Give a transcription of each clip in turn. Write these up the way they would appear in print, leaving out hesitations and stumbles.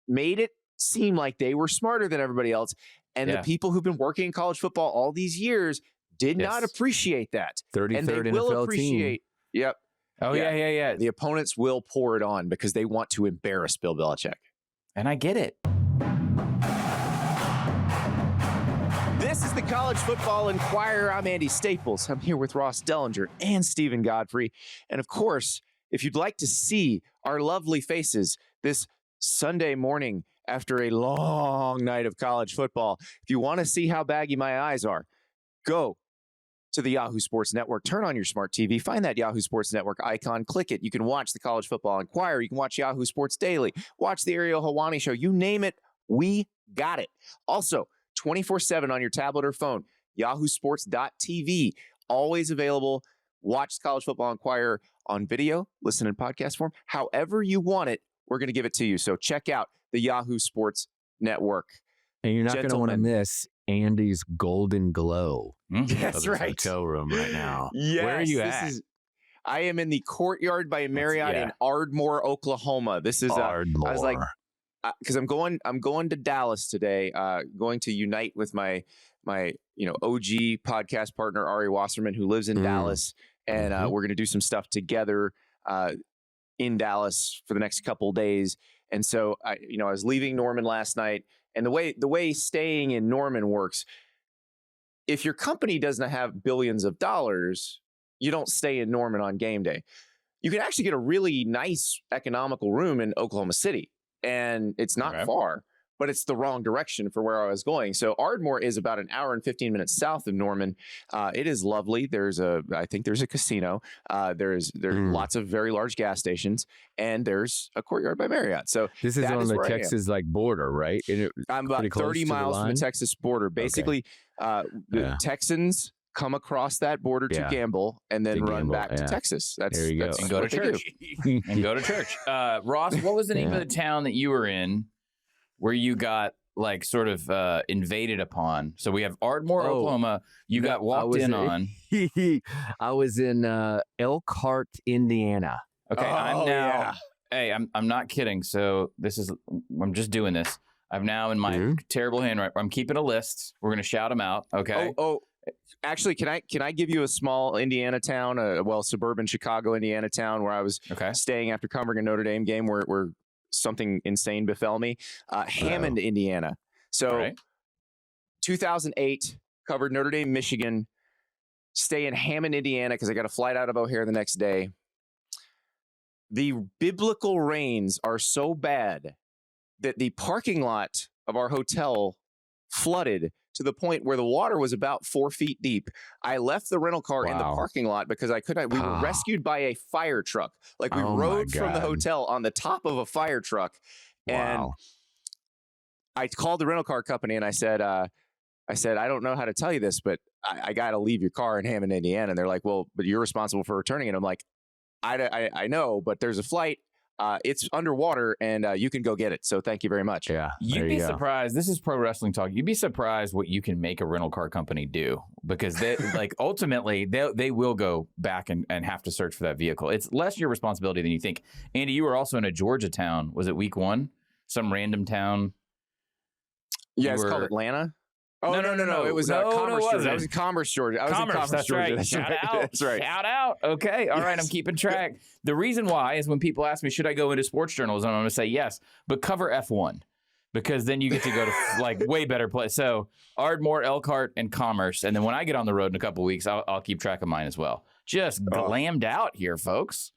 made it seem like they were smarter than everybody else. And the people who've been working in college football all these years did not appreciate that. 33rd and they NFL will appreciate. team. Yep. Oh, yeah. The opponents will pour it on because they want to embarrass Bill Belichick. And I get it. This is the College Football Enquirer. I'm Andy Staples. I'm here with Ross Dellenger and Steven Godfrey. And of course, if you'd like to see our lovely faces this Sunday morning after a long night of college football, if you want to see how baggy my eyes are, go to the Yahoo Sports Network. Turn on your smart TV. Find that Yahoo Sports Network icon. Click it. You can watch the College Football Enquirer. You can watch Yahoo Sports Daily. Watch the Ariel Helwani Show. You name it, we got it. Also, 24/7 on your tablet or phone. YahooSports.tv. Always available. Watch the College Football Enquirer on video. Listen in podcast form. However you want it, we're going to give it to you. So check out the Yahoo Sports Network. And you're not going to want to miss Andy's golden glow. That's right. Hotel room right now. Yes, where are you at? I am in the Courtyard by Marriott in Ardmore, Oklahoma. This is Ardmore. I was like, because I'm going to Dallas today. Going to unite with my OG podcast partner Ari Wasserman, who lives in Dallas, and we're going to do some stuff together in Dallas for the next couple of days. And so I was leaving Norman last night, and the way staying in Norman works, if your company doesn't have billions of dollars, you don't stay in Norman on game day. You can actually get a really nice economical room in Oklahoma City, and it's not far, but it's the wrong direction for where I was going. So Ardmore is about an hour and 15 minutes south of Norman. It is lovely. I think there's a casino. There's lots of very large gas stations, and there's a Courtyard by Marriott. So this is on the Texas border, right? I'm about 30 miles from the Texas border. Basically, the Texans come across that border to gamble and then run back to Texas. There you go. And go to church. And go to church. Ross, what was the name of the town that you were in where you got sort of invaded upon? So we have Ardmore, Oklahoma. You got walked in on. I was in Elkhart, Indiana. Okay, Hey, I'm not kidding. So I'm just doing this. I'm now in my terrible handwriting. I'm keeping a list. We're gonna shout them out. Okay. Actually, can I give you a small Indiana town, suburban Chicago, Indiana town where I was staying after covering a Notre Dame game where something insane befell me? Hammond, Indiana. So 2008, covered Notre Dame, Michigan, stay in Hammond, Indiana, because I got a flight out of O'Hare the next day. The biblical rains are so bad that the parking lot of our hotel flooded to the point where the water was about 4 feet deep. I left the rental car in the parking lot because I couldn't. We were rescued by a fire truck. We rode from the hotel on the top of a fire truck. And I called the rental car company and I said, I don't know how to tell you this, but I got to leave your car in Hammond, Indiana. And they're like, well, but you're responsible for returning it. I'm like, I know, but there's a flight. It's underwater, and you can go get it. So thank you very much. Yeah, you'd be surprised. This is pro wrestling talk. You'd be surprised what you can make a rental car company do, because they ultimately they will go back and have to search for that vehicle. It's less your responsibility than you think. Andy, you were also in a Georgia town. Was it week one? Some random town? Yeah, it's called Atlanta. Oh, no. It was Commerce, Georgia. I was in Commerce, Georgia. That's Georgia. Right. Shout out. That's right. Shout out. Okay. All right. I'm keeping track. The reason why is when people ask me, should I go into sports journalism? I'm going to say yes, but cover F1, because then you get to go to way better place. So Ardmore, Elkhart, and Commerce. And then when I get on the road in a couple of weeks, I'll keep track of mine as well. Just glammed out here, folks.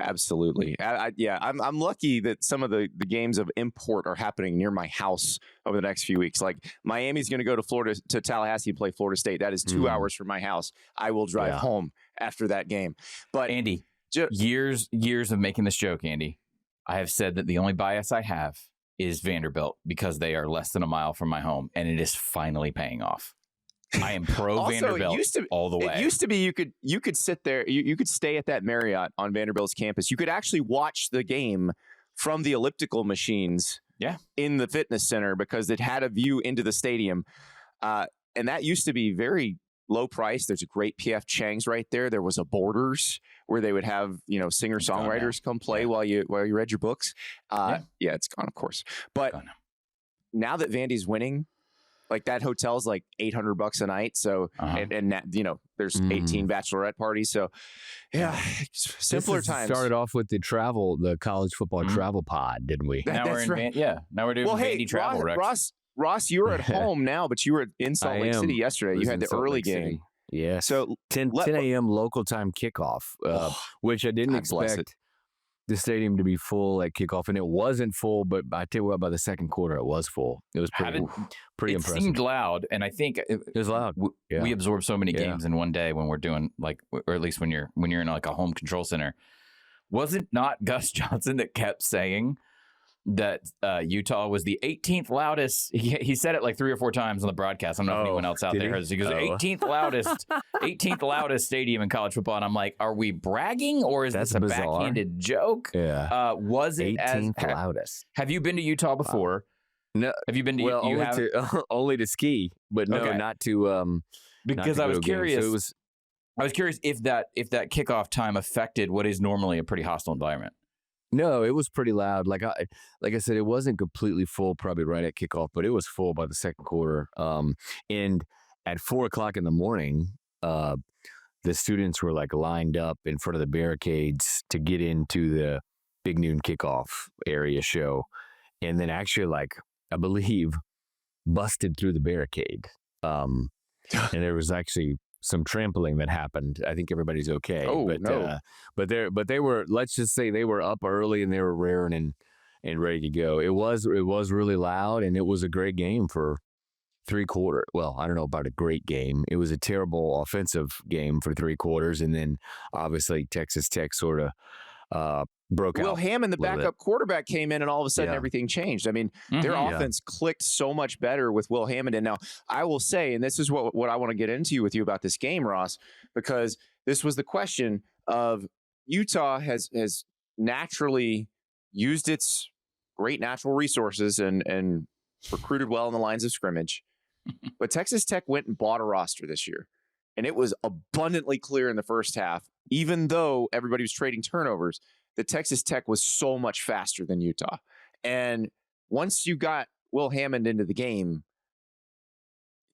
Absolutely. I'm lucky that some of the games of import are happening near my house over the next few weeks. Like Miami's going to go to Tallahassee and play Florida State. That is 2 hours from my house. I will drive home after that game. But Andy, years of making this joke, Andy, I have said that the only bias I have is Vanderbilt, because they are less than a mile from my home, and it is finally paying off. I am pro Vanderbilt all the way. It used to be you could sit there, you could stay at that Marriott on Vanderbilt's campus. You could actually watch the game from the elliptical machines in the fitness center because it had a view into the stadium. And that used to be very low price. There's a great PF Chang's right there. There was a Borders where they would have, singer-songwriters come play while you read your books. It's gone, of course. But now that Vandy's winning, like that hotel's like $800 a night. So, and there's 18 bachelorette parties. So simpler times. Started off with the college football travel pod, didn't we? Now we're in now we're doing Vandy travel. Ross, you were at home now, but you were in Salt Lake City yesterday. You had the early game. Yeah. So 10 a.m. local time kickoff, which I didn't expect the stadium to be full at kickoff, and it wasn't full. But I tell you what, by the second quarter, it was full. It was pretty impressive. It seemed loud, and I think it was loud. We absorb so many games in one day when we're doing or at least when you're in like a home control center. Was it not Gus Johnson that kept saying that Utah was the 18th loudest? He said it like 3 or 4 times on the broadcast. I don't know if anyone else out there heard this. He goes, 18th loudest stadium in college football. And I'm like, are we bragging or is this a backhanded joke? Yeah. Was it 18th loudest? Have you been to Utah before? No. Have you been to only to ski, but no, not to because I was curious. So I was curious if that kickoff time affected what is normally a pretty hostile environment. No, it was pretty loud. Like I said, it wasn't completely full probably right at kickoff, but it was full by the second quarter. And at 4:00 in the morning, the students were like lined up in front of the barricades to get into the big noon kickoff area show. And then actually, I believe, busted through the barricade. And there was actually some trampling that happened. I think everybody's okay. Oh, but no. But they were, let's just say they were up early and they were raring and ready to go. It was really loud, and it was a great game for 3 quarters. Well, I don't know about a great game. It was a terrible offensive game for 3 quarters, and then obviously Texas Tech sort of broke out. Will Hammond, the backup quarterback, came in, and all of a sudden everything changed. I mean, their offense clicked so much better with Will Hammond. And now I will say, and this is what I want to get into with you about this game, Ross, because this was the question of Utah has naturally used its great natural resources and recruited well in the lines of scrimmage. But Texas Tech went and bought a roster this year. And it was abundantly clear in the first half, even though everybody was trading turnovers, that Texas Tech was so much faster than Utah. And once you got Will Hammond into the game,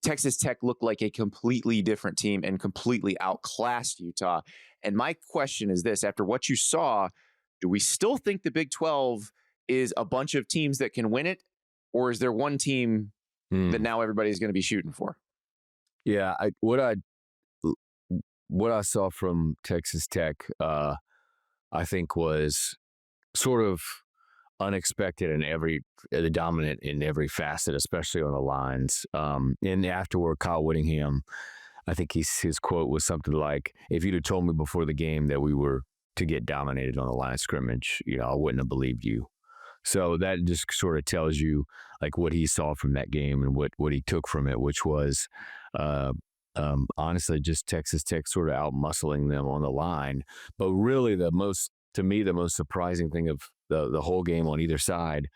Texas Tech looked like a completely different team and completely outclassed Utah. And my question is this: after what you saw, do we still think the Big 12 is a bunch of teams that can win it? Or is there one team that now everybody's going to be shooting for? Yeah, what I saw from Texas Tech, I think was sort of unexpected and dominant in every facet, especially on the lines. And afterward, Kyle Whittingham, I think his quote was something like, "If you'd have told me before the game that we were to get dominated on the line of scrimmage, I wouldn't have believed you." So that just sort of tells you like what he saw from that game and what he took from it, which was honestly just Texas Tech sort of out-muscling them on the line. But really the most surprising thing of the whole game on either side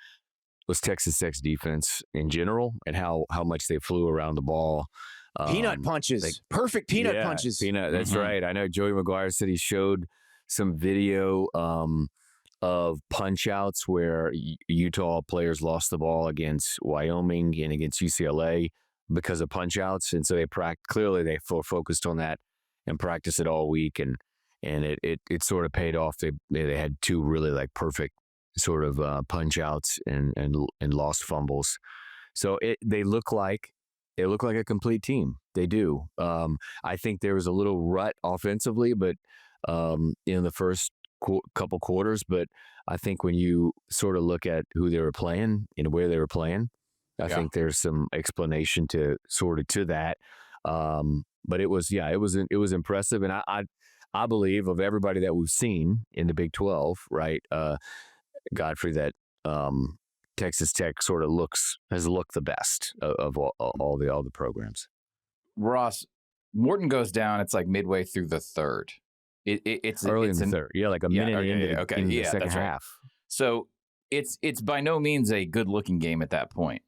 was Texas Tech's defense in general and how much they flew around the ball. Peanut punches. Perfect peanut punches. That's right. I know Joey McGuire said he showed some video of punch outs where Utah players lost the ball against Wyoming and against UCLA because of punch outs. And so they clearly they focused on that and practiced it all week. And it sort of paid off. They had 2 really like perfect sort of punch outs and lost fumbles. So they look like a complete team. They do. I think there was a little rut offensively, but in the first couple quarters. But I think when you sort of look at who they were playing and where they were playing, I think there's some explanation to that. But it was impressive, and I believe of everybody that we've seen in the Big 12, right, Godfrey, that Texas Tech sort of has looked the best of all the programs. Ross, Morton goes down. It's like midway through the third. It's early in the third. Yeah, like a minute into the second half. So it's by no means a good looking game at that point.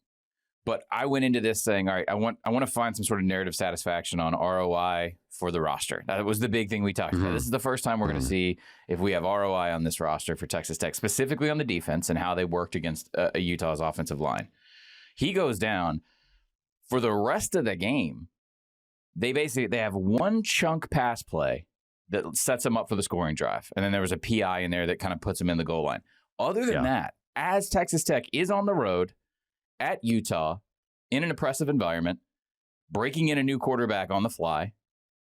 But I went into this saying, all right, I want to find some sort of narrative satisfaction on ROI for the roster. That was the big thing we talked about. This is the first time we're going to see if we have ROI on this roster for Texas Tech, specifically on the defense and how they worked against Utah's offensive line. He goes down. For the rest of the game, they have one chunk pass play that sets them up for the scoring drive. And then there was a PI in there that kind of puts them in the goal line. Other than that, as Texas Tech is on the road, at Utah, in an oppressive environment, breaking in a new quarterback on the fly,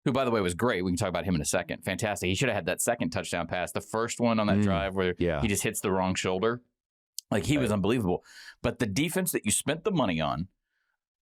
who, by the way, was great. We can talk about him in a second. Fantastic. He should have had that second touchdown pass, the first one on that drive where he just hits the wrong shoulder. Like, he was unbelievable. But the defense that you spent the money on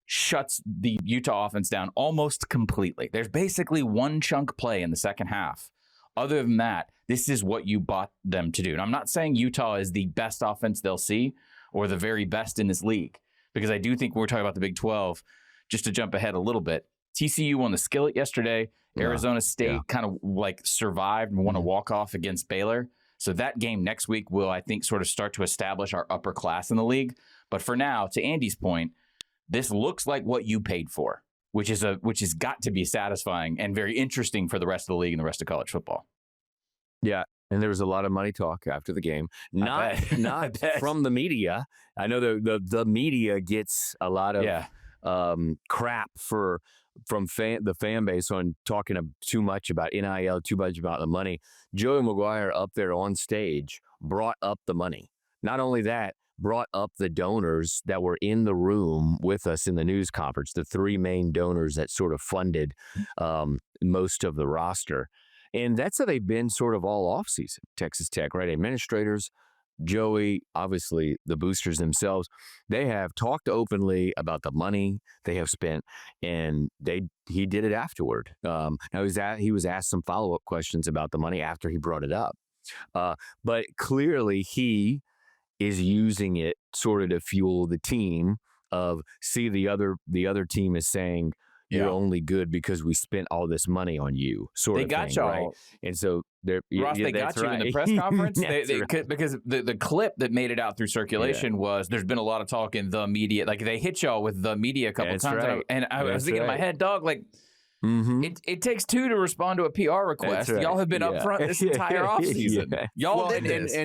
shuts the Utah offense down almost completely. There's basically one chunk play in the second half. Other than that, this is what you bought them to do. And I'm not saying Utah is the best offense they'll see, or the very best in this league. Because I do think we're talking about the Big 12, just to jump ahead a little bit. TCU won the skillet yesterday. Arizona State kind of like survived and won a walk-off against Baylor. So that game next week will, I think, sort of start to establish our upper class in the league. But for now, to Andy's point, this looks like what you paid for, which has got to be satisfying and very interesting for the rest of the league and the rest of college football. Yeah. And there was a lot of money talk after the game, not from the media. I know the media gets a lot of crap from the fan base on talking too much about NIL, too much about the money. Joey Maguire up there on stage brought up the money. Not only that, brought up the donors that were in the room with us in the news conference, the three main donors that sort of funded most of the roster. And that's how they've been sort of all offseason, Texas Tech, right? Administrators, Joey, obviously the boosters themselves, they have talked openly about the money they have spent, and he did it afterward. Now he was asked some follow-up questions about the money after he brought it up. But clearly he is using it sort of to fuel the team the other team is saying, you're only good because we spent all this money on you, sort of thing. They got y'all. Right? And so, Ross, they got you in the press conference? Because the clip that made it out through circulation was, there's been a lot of talk in the media. Like, they hit y'all with the media a couple times. Right. And I was thinking in my head, dog, like, it takes two to respond to a PR request. Right. Y'all have been up front this entire offseason. Y'all did this.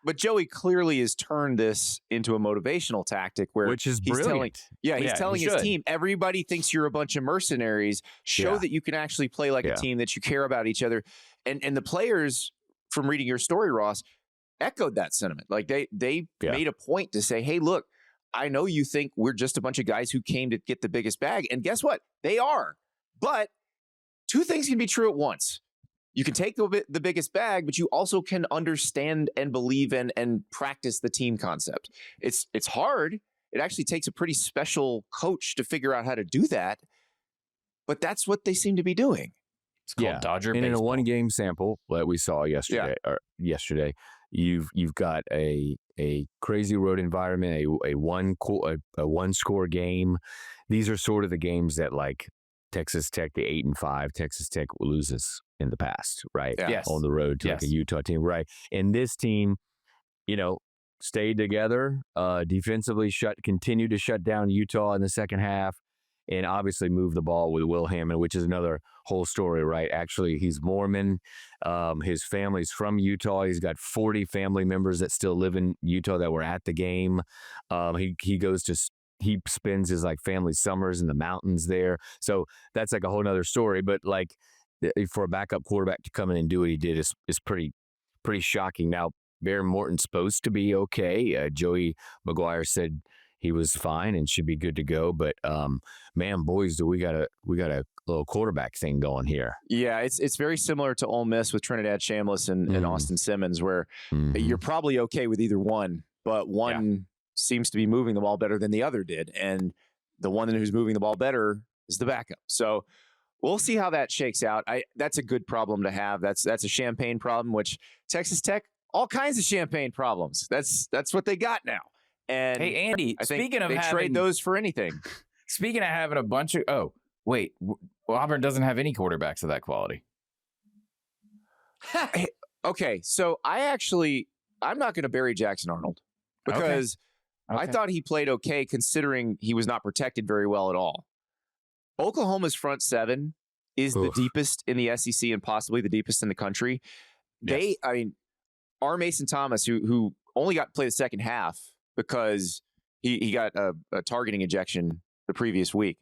But Joey clearly has turned this into a motivational tactic which is brilliant. He's telling his team, everybody thinks you're a bunch of mercenaries. Show that you can actually play like a team, that you care about each other. And the players, from reading your story, Ross, echoed that sentiment. Like they made a point to say, hey, look, I know you think we're just a bunch of guys who came to get the biggest bag. And guess what? They are. But two things can be true at once. You can take the biggest bag, but you also can understand and believe in and practice the team concept. It's hard. It actually takes a pretty special coach to figure out how to do that. But that's what they seem to be doing. It's called Dodger baseball. And in a one-game sample that we saw yesterday, you've got a crazy road environment, a one-score game. These are sort of the games that, like, Texas Tech, the 8-5, Texas Tech loses in the past, right? Yes. On the road to like a Utah team, right? And this team, stayed together, defensively continued to shut down Utah in the second half, and obviously moved the ball with Will Hammond, which is another whole story, right? Actually, he's Mormon. His family's from Utah. He's got 40 family members that still live in Utah that were at the game. He spends his family summers in the mountains there. So that's like a whole nother story. But for a backup quarterback to come in and do what he did is pretty shocking. Now, Bear Morton's supposed to be okay. Joey Maguire said he was fine and should be good to go. But man, boys, we got a little quarterback thing going here. Yeah, it's very similar to Ole Miss with Trinidad Chambliss and Austin Simmons, where you're probably okay with either one, but one seems to be moving the ball better than the other did. And the one who's moving the ball better is the backup. So we'll see how that shakes out. That's a good problem to have. That's a champagne problem, which Texas Tech, all kinds of champagne problems. That's what they got now. And hey, Andy, speaking of trade those for anything. Speaking of having a bunch of, Auburn doesn't have any quarterbacks of that quality. Okay, so I'm not going to bury Jackson Arnold because I thought he played okay considering he was not protected very well at all. Oklahoma's front seven is the deepest in the SEC and possibly the deepest in the country. Yes. R. Mason Thomas, who only got to play the second half because he got a targeting ejection the previous week,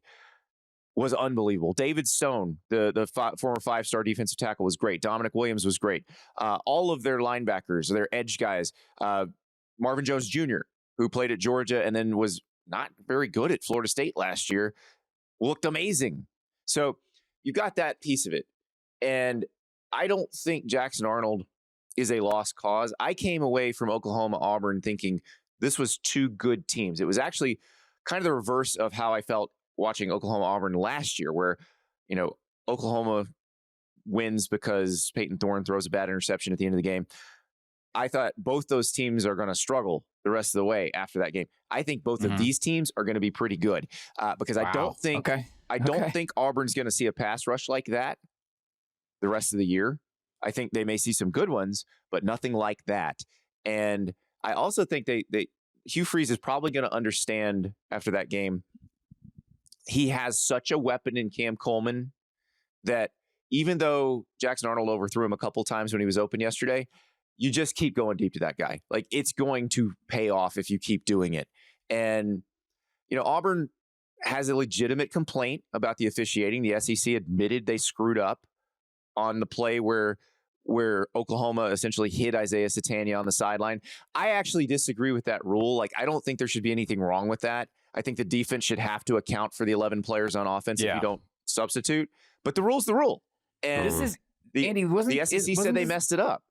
was unbelievable. David Stone, the former 5-star defensive tackle, was great. Dominic Williams was great. All of their linebackers, their edge guys, Marvin Jones Jr., who played at Georgia and then was not very good at Florida State last year, looked amazing. So you got that piece of it. And I don't think Jackson Arnold is a lost cause. I came away from Oklahoma Auburn thinking this was two good teams. It was actually kind of the reverse of how I felt watching Oklahoma Auburn last year, where, Oklahoma wins because Peyton Thorne throws a bad interception at the end of the game. I thought both those teams are going to struggle the rest of the way after that game. I think both of these teams are going to be pretty good because I don't think Auburn's going to see a pass rush like that the rest of the year. I think they may see some good ones, but nothing like that. And I also think Hugh Freeze is probably going to understand after that game. He has such a weapon in Cam Coleman that even though Jackson Arnold overthrew him a couple times when he was open yesterday, you just keep going deep to that guy. Like, it's going to pay off if you keep doing it. And, Auburn has a legitimate complaint about the officiating. The SEC admitted they screwed up on the play where Oklahoma essentially hit Isaiah Satania on the sideline. I actually disagree with that rule. Like, I don't think there should be anything wrong with that. I think the defense should have to account for the 11 players on offense if you don't substitute. But the rule's the rule. And this is Andy. The SEC said they messed it up.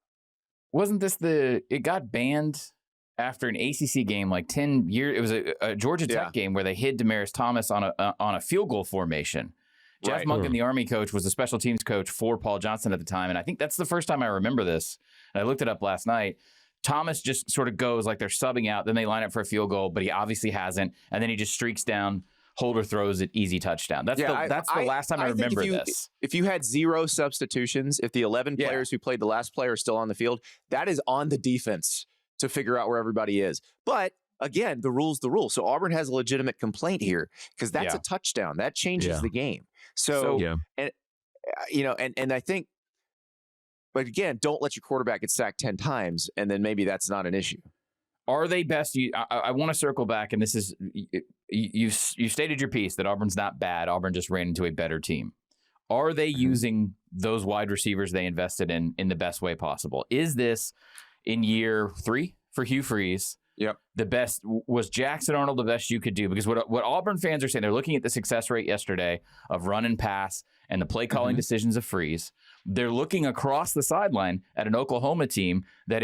Wasn't this it got banned after an ACC game like 10 years? It was a Georgia Tech game where they hid Damaris Thomas on a field goal formation. Jeff Monken, the Army coach, was the special teams coach for Paul Johnson at the time. And I think that's the first time I remember this. And I looked it up last night. Thomas just sort of goes like they're subbing out. Then they line up for a field goal, but he obviously hasn't. And then he just streaks down. Holder throws it, easy touchdown. That's the last time I remember this. If you had 0 substitutions, if the 11 players who played the last play are still on the field, that is on the defense to figure out where everybody is. But again, the rule's the rule. So Auburn has a legitimate complaint here because that's a touchdown. That changes the game. And I think, but again, don't let your quarterback get sacked 10 times, and then maybe that's not an issue. Are they best? I want to circle back, and this is you stated your piece that Auburn's not bad. Auburn just ran into a better team. Are they using those wide receivers they invested in the best way possible? Is this in year 3 for Hugh Freeze? Yep. The best was Jackson Arnold the best you could do? Because what Auburn fans are saying, they're looking at the success rate yesterday of run and pass and the play calling decisions of Freeze. They're looking across the sideline at an Oklahoma team that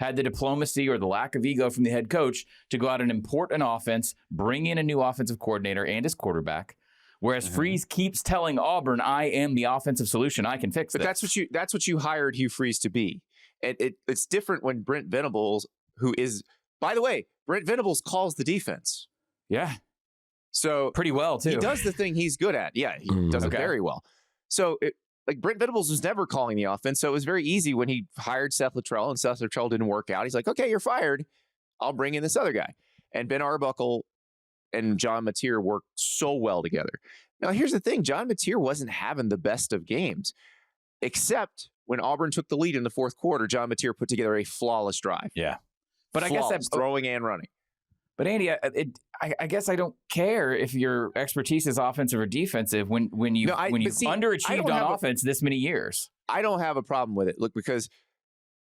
had the diplomacy or the lack of ego from the head coach to go out and import an offense, bring in a new offensive coordinator and his quarterback. Whereas Freeze keeps telling Auburn, I am the offensive solution. I can fix it. But that's what you hired Hugh Freeze to be. And it's different when Brent Venables, who is, by the way, Brent Venables calls the defense. Yeah. So pretty well too. He does the thing he's good at. Yeah, he does it very well. So Brent Venables was never calling the offense, so it was very easy when he hired Seth Luttrell, and Seth Luttrell didn't work out. He's like, okay, you're fired. I'll bring in this other guy. And Ben Arbuckle and John Mateer worked so well together. Now, here's the thing. John Mateer wasn't having the best of games, except when Auburn took the lead in the fourth quarter. John Mateer put together a flawless drive. Yeah. But I guess that's throwing and running. But Andy, I guess I don't care if your expertise is offensive or defensive when you've underachieved on offense this many years. I don't have a problem with it. Look, because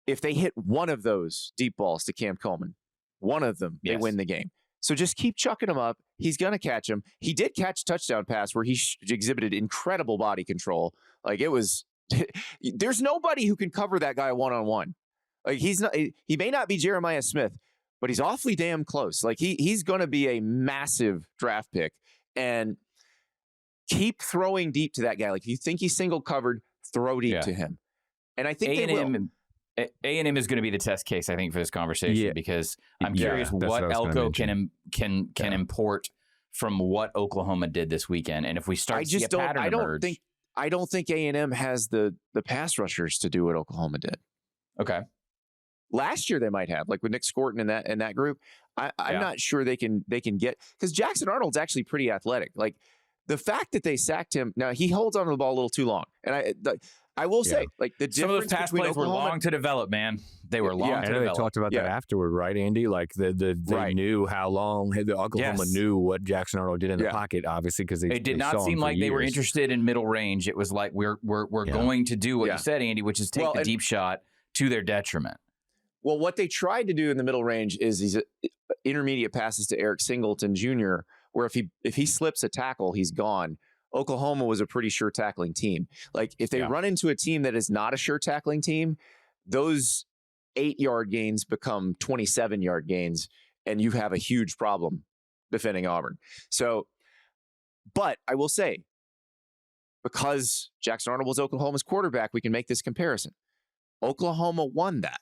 if they hit one of those deep balls to Cam Coleman, one of them, they win the game. So just keep chucking him up. He's going to catch him. He did catch a touchdown pass where he exhibited incredible body control. Like, it was, there's nobody who can cover that guy one-on-one. Like, he may not be Jeremiah Smith, but he's awfully damn close. Like, he's going to be a massive draft pick. And keep throwing deep to that guy. Like, if you think he's single covered, throw deep to him. And I think they will. A&M is going to be the test case, I think, for this conversation because I'm curious what Elko can import from what Oklahoma did this weekend. And if we start to see a pattern emerge. I don't think A&M has the pass rushers to do what Oklahoma did. Okay. Last year they might have, like with Nick Scorton in that group. I'm not sure they can get, because Jackson Arnold's actually pretty athletic. Like the fact that they sacked him, now he holds onto the ball a little too long, and I will say, like the some of those pass plays Oklahoma, were long to develop, man. They were long to develop. They talked about that afterward, right, Andy? Like they knew how long Oklahoma knew what Jackson Arnold did in the pocket, obviously, because it did not seem like they were interested in middle range. It was like we're going to do what you said, Andy, which is take the deep shot to their detriment. Well, what they tried to do in the middle range is these intermediate passes to Eric Singleton Jr., where if he slips a tackle, he's gone. Oklahoma was a pretty sure tackling team. Like if they run into a team that is not a sure tackling team, those 8-yard gains become 27-yard gains, and you have a huge problem defending Auburn. So, but I will say, because Jackson Arnold was Oklahoma's quarterback, we can make this comparison. Oklahoma won that.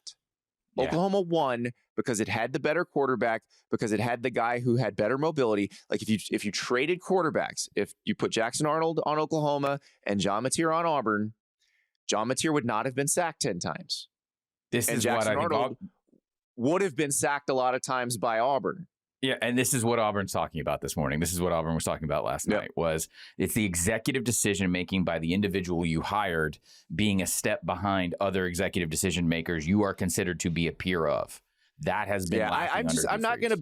Yeah. Oklahoma won because it had the better quarterback, because it had the guy who had better mobility. Like if you traded quarterbacks, if you put Jackson Arnold on Oklahoma and John Mateer on Auburn, John Mateer would not have been sacked 10 times. Jackson Arnold would have been sacked a lot of times by Auburn. Yeah, and this is what Auburn's talking about this morning. This is what Auburn was talking about last night, was it's the executive decision-making by the individual you hired being a step behind other executive decision-makers you are considered to be a peer of. That has been I'm not going to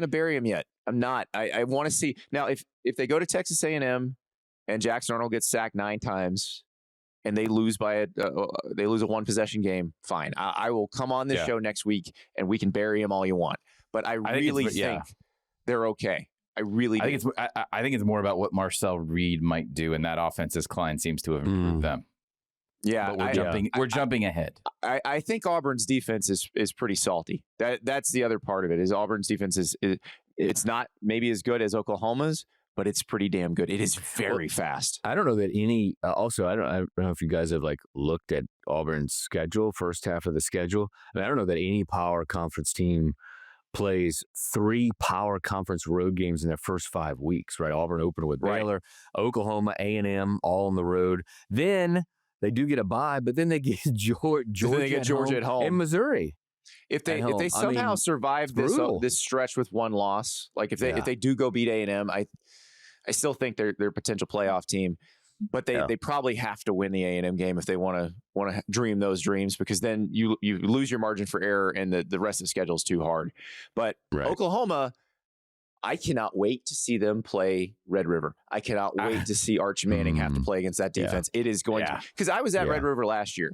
bury him yet. I'm not. I want to see. Now, if they go to Texas A&M and Jackson Arnold gets sacked 9 times and they lose by a one-possession game, fine. I will come on this show next week and we can bury him all you want. But I really think they're okay. I think it's more about what Marcel Reed might do, and that offense's Klein seems to have improved them. Yeah, but we're jumping ahead. I think Auburn's defense is pretty salty. That's the other part of it. Is Auburn's defense it's not maybe as good as Oklahoma's, but it's pretty damn good. It is very fast. I don't know that any. Also, I don't know if you guys have looked at Auburn's schedule, first half of the schedule. I mean, I don't know that any power conference team plays 3 power conference road games in their first 5 weeks, right? Auburn opened with Baylor, Oklahoma, A&M, all on the road. Then they do get a bye, but then they get Georgia at home and Missouri. If they somehow survive this stretch with 1 loss, like if they do go beat A&M, I still think they're a potential playoff team. But they probably have to win the A&M game if they want to dream those dreams, because then you lose your margin for error and the rest of the schedule is too hard. But Oklahoma, I cannot wait to see them play Red River. I cannot wait to see Arch Manning have to play against that defense. It is going to, because I was at Red River last year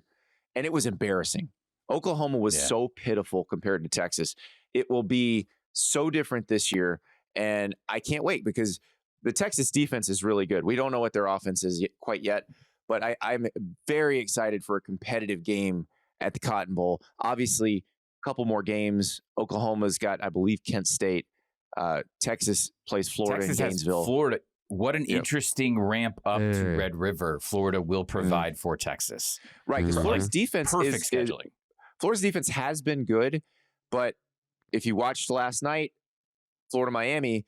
and it was embarrassing. Oklahoma was so pitiful compared to Texas. It will be so different this year, and I can't wait because the Texas defense is really good. We don't know what their offense is quite yet, but I'm very excited for a competitive game at the Cotton Bowl. Obviously, a couple more games. Oklahoma's got, I believe, Kent State. Texas plays Florida and Gainesville. Florida. What an interesting ramp up to Red River Florida will provide for Texas. Right, because Florida's defense perfect scheduling. Florida's defense has been good, but if you watched last night, Florida-Miami,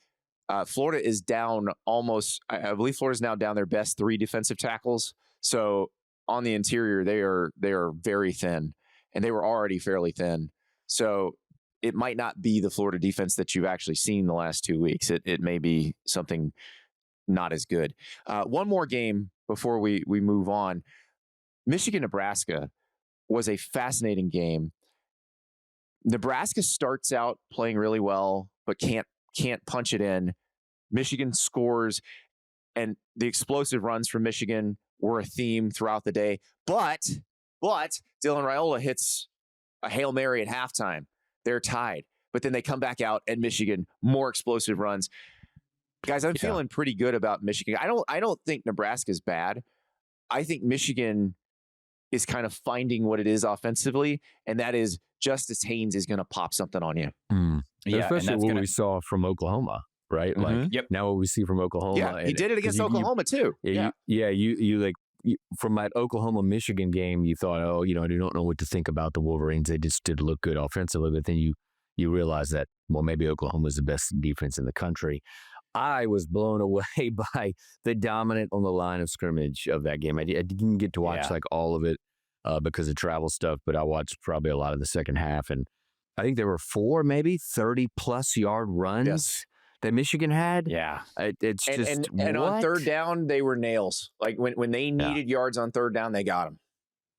Florida is down almost, I believe Florida's now down their best 3 defensive tackles. So on the interior, they are very thin, and they were already fairly thin. So it might not be the Florida defense that you've actually seen the last 2 weeks. It may be something not as good. One more game before we move on. Michigan-Nebraska was a fascinating game. Nebraska starts out playing really well, but can't punch it in. Michigan scores, and the explosive runs from Michigan were a theme throughout the day. But Dylan Raiola hits a Hail Mary at halftime. They're tied, but then they come back out, and Michigan, more explosive runs. Guys, I'm feeling pretty good about Michigan. I don't think Nebraska's bad. I think Michigan is kind of finding what it is offensively, and that is Justice Haynes is going to pop something on you. Especially what we saw from Oklahoma, right? Now what we see from Oklahoma. Yeah, he did it against Oklahoma too. You from that Oklahoma-Michigan game, you thought, I don't know what to think about the Wolverines. They just did look good offensively, but then you realize that, well, maybe Oklahoma is the best defense in the country. I was blown away by the dominant on the line of scrimmage of that game. I didn't get to watch all of it because of travel stuff, but I watched probably a lot of the second half, and I think there were 4, maybe 30+ yard runs that Michigan had. Yeah. It's just and on what? third down, they were nails. Like when they needed yards on third down, they got them.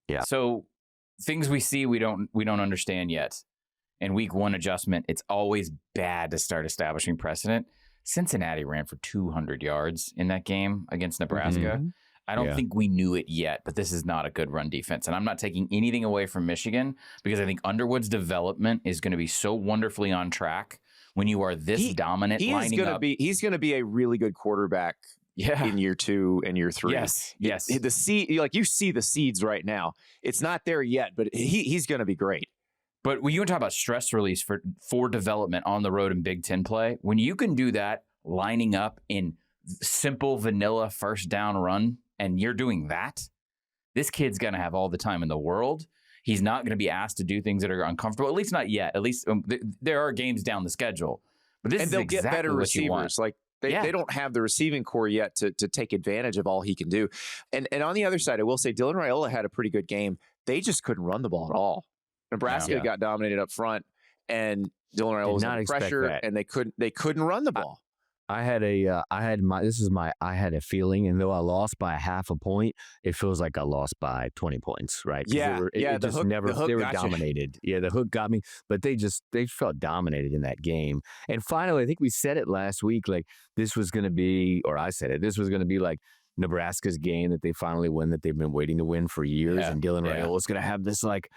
Yeah. So things we see we don't understand yet. In week 1 adjustment, it's always bad to start establishing precedent. Cincinnati ran for 200 yards in that game against Nebraska. Mm-hmm. I don't think we knew it yet, but this is not a good run defense. And I'm not taking anything away from Michigan because I think Underwood's development is going to be so wonderfully on track when you are this dominant lining up. He's going to be a really good quarterback in year 2 and year 3. Yes. The seed, like you see the seeds right now. It's not there yet, but he's going to be great. But when you talk about stress release for development on the road in Big Ten play, when you can do that lining up in simple vanilla first down run, and you're doing that, this kid's going to have all the time in the world. He's not going to be asked to do things that are uncomfortable, at least not yet. At least there are games down the schedule. But this is they'll exactly get better what you want. receivers. Like they don't have the receiving core yet to take advantage of all he can do. And on the other side, I will say Dylan Raiola had a pretty good game. They just couldn't run the ball at all. Nebraska got dominated up front, and Dylan Raiola was under pressure, and they couldn't run the ball. I had a feeling, and though I lost by 0.5 point, it feels like I lost by 20 points, right? Yeah, the hook they were got dominated. Yeah, the hook got me, but they felt dominated in that game. And finally, I think we said it last week, like this was going to be, or I said it, this was going to be like Nebraska's game that they finally win, that they've been waiting to win for years, and Dylan Raiola is going to have this like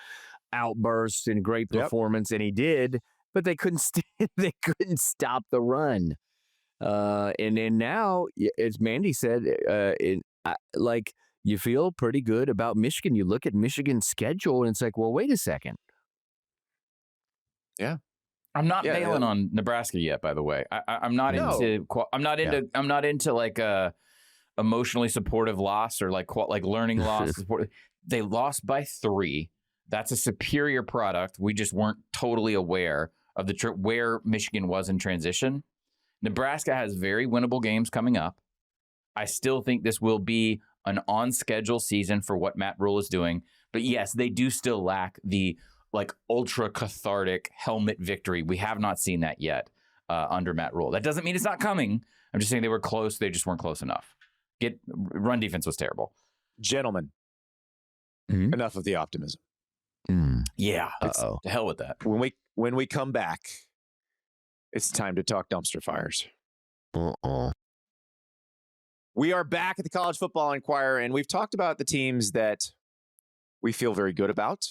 outburst and great performance, and he did, but they couldn't stop the run. And then now, as Mandy said, like you feel pretty good about Michigan. You look at Michigan's schedule, and it's like, well, wait a second. Yeah, I'm not bailing on Nebraska yet. By the way, I'm not into. I'm not into like a emotionally supportive loss or like learning loss. They lost by 3. That's a superior product. We just weren't totally aware of where Michigan was in transition. Nebraska has very winnable games coming up. I still think this will be an on-schedule season for what Matt Rule is doing. But yes, they do still lack the like ultra-cathartic helmet victory. We have not seen that yet under Matt Rule. That doesn't mean it's not coming. I'm just saying they were close. They just weren't close enough. Run defense was terrible. Gentlemen, enough of the optimism. Yeah. To hell with that. When we come back, it's time to talk dumpster fires. We are back at the College Football Enquirer, and we've talked about the teams that we feel very good about,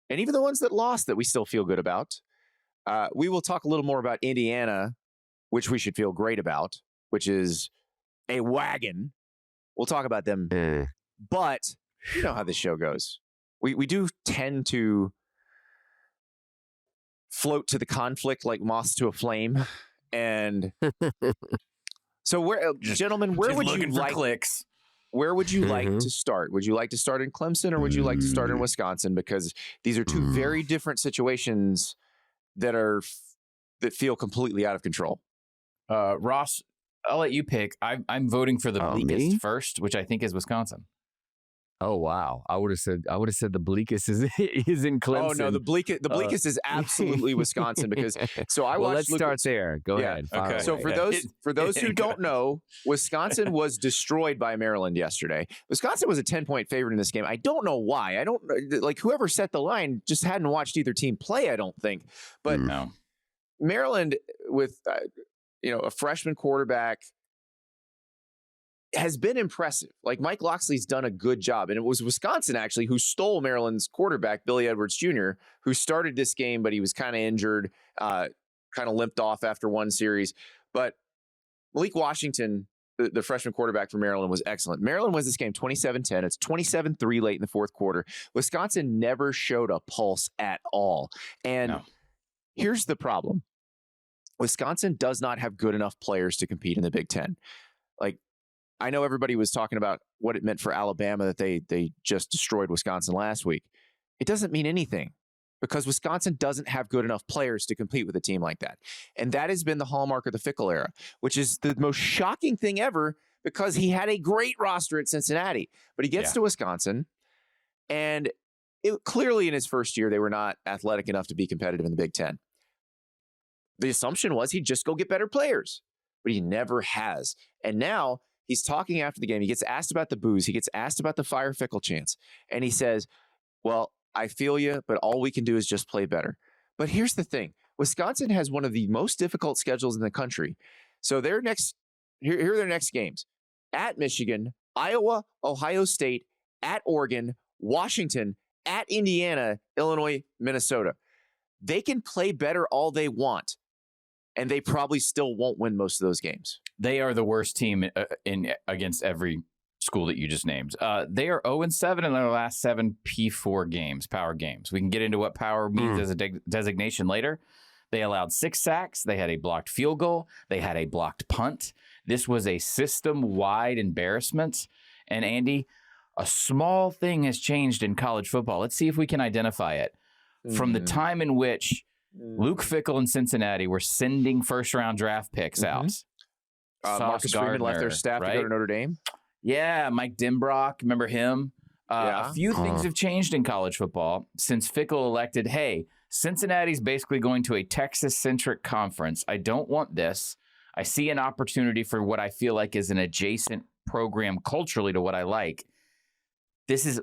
and even the ones that lost that we still feel good about. We will talk a little more about Indiana, which we should feel great about, which is a wagon. We'll talk about them. But you know how this show goes. We do tend to float to the conflict like moths to a flame. And so gentlemen, where would you like clicks? Where would you like to start? Would you like to start in Clemson or would you like to start in Wisconsin? Because these are two very different situations that feel completely out of control. Ross, I'll let you pick. I'm voting for the bleakest first, which I think is Wisconsin. Oh wow! I would have said the bleakest is in Clemson. Oh no, the bleakest is absolutely Wisconsin because I watched. Let's start there. Go ahead. Okay. So for those who don't know, Wisconsin was destroyed by Maryland yesterday. Wisconsin was a 10-point favorite in this game. I don't know why. I don't like whoever set the line just hadn't watched either team play. I don't think, but no. Maryland with a freshman quarterback has been impressive. Like Mike Loxley's done a good job. And it was Wisconsin actually who stole Maryland's quarterback, Billy Edwards Jr., who started this game, but he was kind of injured, kind of limped off after one series. But Malik Washington, the freshman quarterback for Maryland, was excellent. Maryland wins this game 27-10. It's 27-3 late in the fourth quarter. Wisconsin never showed a pulse at all. And here's the problem. Wisconsin does not have good enough players to compete in the Big Ten. Like, I know everybody was talking about what it meant for Alabama that they just destroyed Wisconsin last week. It doesn't mean anything because Wisconsin doesn't have good enough players to compete with a team like that. And that has been the hallmark of the Fickle era, which is the most shocking thing ever because he had a great roster at Cincinnati. But he gets to Wisconsin, and clearly in his first year, they were not athletic enough to be competitive in the Big Ten. The assumption was he'd just go get better players, but he never has. And now he's talking after the game. He gets asked about the booze. He gets asked about the fire fickle chants. And he says, well, I feel you, but all we can do is just play better. But here's the thing. Wisconsin has one of the most difficult schedules in the country. So here are their next games. At Michigan, Iowa, Ohio State, at Oregon, Washington, at Indiana, Illinois, Minnesota. They can play better all they want, and they probably still won't win most of those games. They are the worst team against every school that you just named. They are 0-7 in their last 7 P4 games, power games. We can get into what power means as a designation later. They allowed 6 sacks. They had a blocked field goal. They had a blocked punt. This was a system-wide embarrassment. And Andy, a small thing has changed in college football. Let's see if we can identify it. From the time in which Luke Fickell and Cincinnati were sending first-round draft picks out. Marcus Freeman left their staff to go to Notre Dame. Yeah, Mike Dimbrock, remember him? A few things have changed in college football since Fickell elected, hey, Cincinnati's basically going to a Texas-centric conference. I don't want this. I see an opportunity for what I feel like is an adjacent program culturally to what I like. There's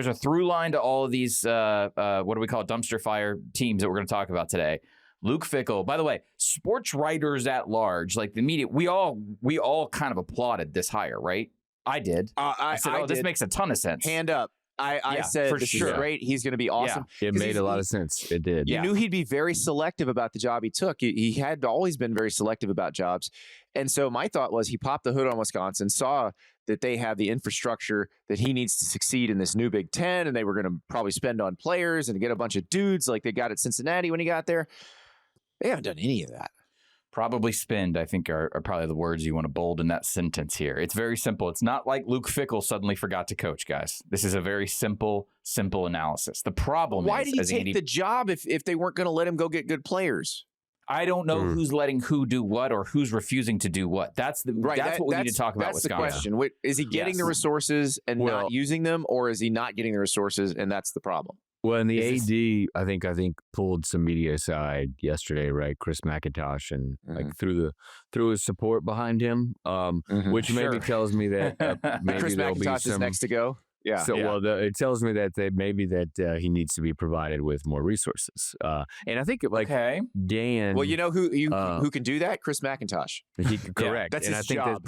a through line to all of these, what do we call it, dumpster fire teams that we're going to talk about today. Luke Fickell, by the way, sports writers at large, like the media, we all kind of applauded this hire, right? I did. I said, this makes a ton of sense. Hand up. I said, this is great. He's going to be awesome. Yeah. It made a lot of sense. It did. You knew he'd be very selective about the job he took. He had always been very selective about jobs. And so my thought was he popped the hood on Wisconsin, saw that they have the infrastructure that he needs to succeed in this new Big Ten, and they were going to probably spend on players and get a bunch of dudes like they got at Cincinnati when he got there. They haven't done any of that. Probably spend, I think, are probably the words you want to bold in that sentence here. It's very simple. It's not like Luke Fickell suddenly forgot to coach, guys. This is a very simple analysis. The problem Why did he take the job if they weren't going to let him go get good players? I don't know who's letting who do what or who's refusing to do what. That's what we need to talk about. That's the question. Is he getting the resources and not using them, or is he not getting the resources and that's the problem? Well, and the AD, I think pulled some media aside yesterday, right? Chris McIntosh, and like threw his support behind him, which maybe tells me that maybe Chris there'll McIntosh be some is next to go. Yeah. So it tells me that he needs to be provided with more resources. And I think Dan. Well, you know who can do that? Chris McIntosh. Correct. That's and his I think job.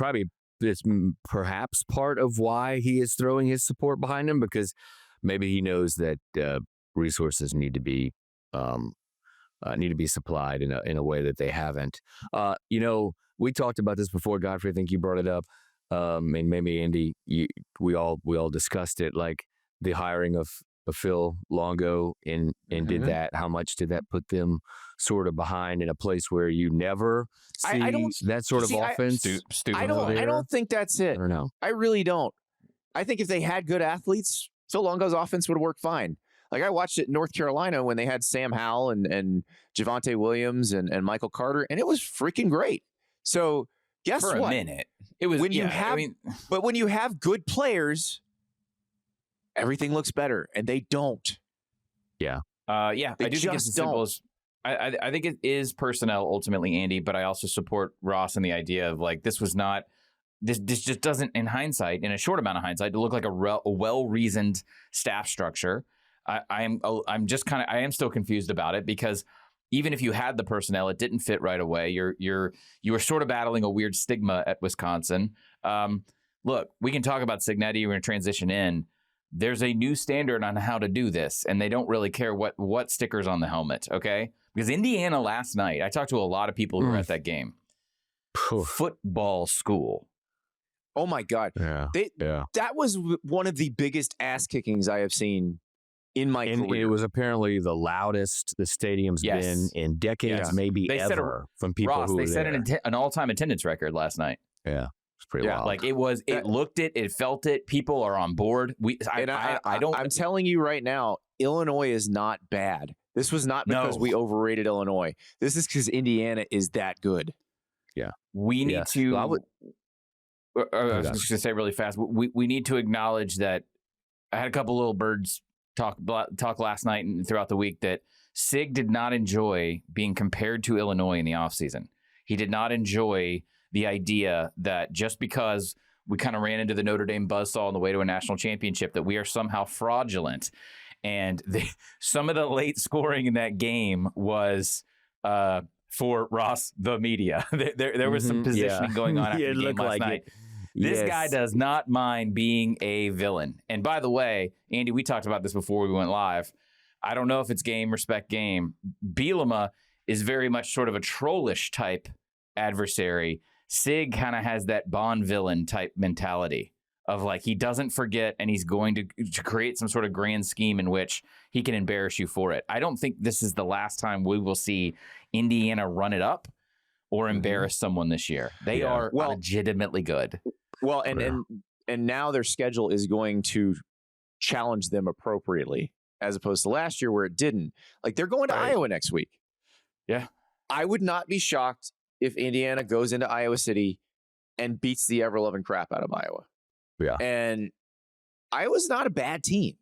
that's perhaps part of why he is throwing his support behind him, because maybe he knows that resources need to be supplied in a way that they haven't. We talked about this before, Godfrey. I think you brought it up, and maybe Andy, we all discussed it. Like the hiring of Phil Longo and did that. How much did that put them sort of behind in a place where you never see that sort of offense? I don't think that's it. I don't know. I really don't. I think if they had good athletes, Phil Longo's offense would have worked fine. Like I watched it in North Carolina when they had Sam Howell and Javonte Williams and Michael Carter, and it was freaking great. So guess what? For a minute, it was but when you have good players, everything looks better, and they don't. Yeah. I do think it's as simple as I think it is personnel ultimately, Andy. But I also support Ross in the idea of like this was not. This just doesn't, in hindsight, in a short amount of hindsight, to look like a well-reasoned staff structure. I am still confused about it because even if you had the personnel, it didn't fit right away. You were sort of battling a weird stigma at Wisconsin. Look, we can talk about Cincinnati. We're going to transition in. There's a new standard on how to do this, and they don't really care what stickers on the helmet. Okay, because Indiana last night, I talked to a lot of people who were at that game. Football school. Oh my God! That was one of the biggest ass kickings I have seen in my career. It was apparently the loudest the stadium's been in decades, maybe ever. From people Ross, who were set there. an all-time attendance record last night. Yeah, it's pretty wild. Like it was. It looked it. It felt it. People are on board. I don't. I'm telling you right now, Illinois is not bad. This was not because we overrated Illinois. This is because Indiana is that good. Yeah, we need to. I was just going to say really fast. We need to acknowledge that I had a couple little birds talk last night and throughout the week that Sig did not enjoy being compared to Illinois in the offseason. He did not enjoy the idea that just because we kind of ran into the Notre Dame buzzsaw on the way to a national championship, that we are somehow fraudulent. And some of the late scoring in that game was for Ross, the media. There was some positioning going on after the game last night. This guy does not mind being a villain. And by the way, Andy, we talked about this before we went live. I don't know if it's game, respect game. Bielema is very much sort of a trollish type adversary. Sig kind of has that Bond villain type mentality of like he doesn't forget and he's going to create some sort of grand scheme in which he can embarrass you for it. I don't think this is the last time we will see Indiana run it up or embarrass someone this year. They are legitimately good. Well, and now their schedule is going to challenge them appropriately as opposed to last year where it didn't. Like they're going to Iowa next week. Yeah. I would not be shocked if Indiana goes into Iowa City and beats the ever-loving crap out of Iowa. Yeah. And Iowa's not a bad team.